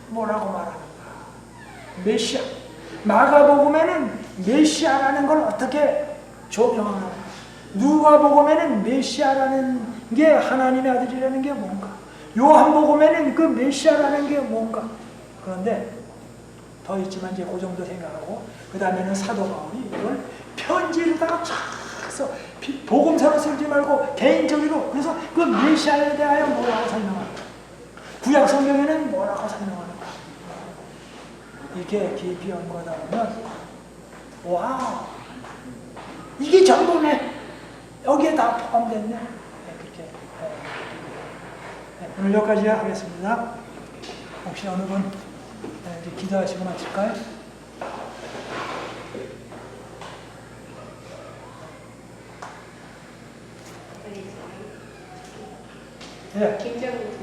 뭐라고 말하는가? 메시아. 마가복음에는 메시아라는 걸 어떻게 조명하는가? 누가복음에는 메시아라는 게 하나님의 아들이라는 게 뭔가? 요한복음에는 그 메시아라는 게 뭔가? 그런데 더 있지만 이제 그 정도 생각하고 그 다음에는 사도 바울이 이걸 편지로다가 쫙 써. 복음서로 쓰지 말고 개인적으로. 그래서 그 메시아에 대하여 뭐라고 설명하는가? 구약 성경에는 뭐라고 설명하는가? 이렇게 깊이 연구하다 보면 와, 이게 전부네. 여기에 다 포함됐네. 그렇게. 오늘 여기까지 하겠습니다. 혹시 어느 분 이제 기도하시고 마칠까요? 예. 김정은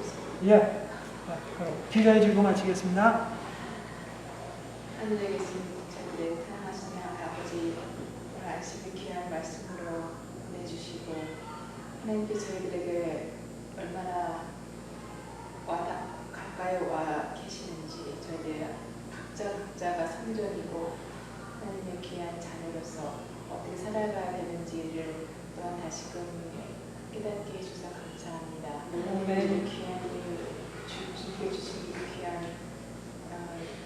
예. 기도해 주고 마치겠습니다. 하늘에 계신 저희들의 사랑하시는 아버지, 오늘 아침에 귀한 말씀으로 보내주시고 하나님께 저희들에게 얼마나 가까이 와 계시는지 저희들 각자가 성전이고 하나님의 귀한 자녀로서 어떻게 살아가야 되는지를 또한 다시금 깨닫게 해주셔서 감사합니다. 귀한 주님께 주신 귀한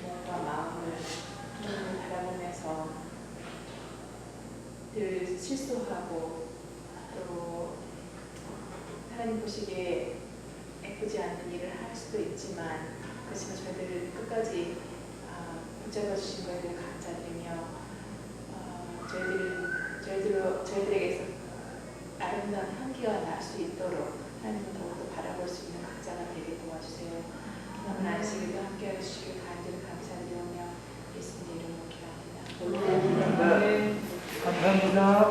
몸과 마음을 하나님을 바라보면서 늘 실수하고 또 하나님 보시기에 예쁘지 않는 일을 할 수도 있지만 그렇지만 저희들을 끝까지 붙잡아 주신 것에 대해 감사드리며 저희들에게서 아름다운 향기가 날 수 있도록 하나님을 더욱더 바라볼 수 있는 각자가 되게 도와주세요. 오늘 안식일도 함께 해주시길 간절히 감사드리며 예수님 이름으로 기도합니다. 감사합니다.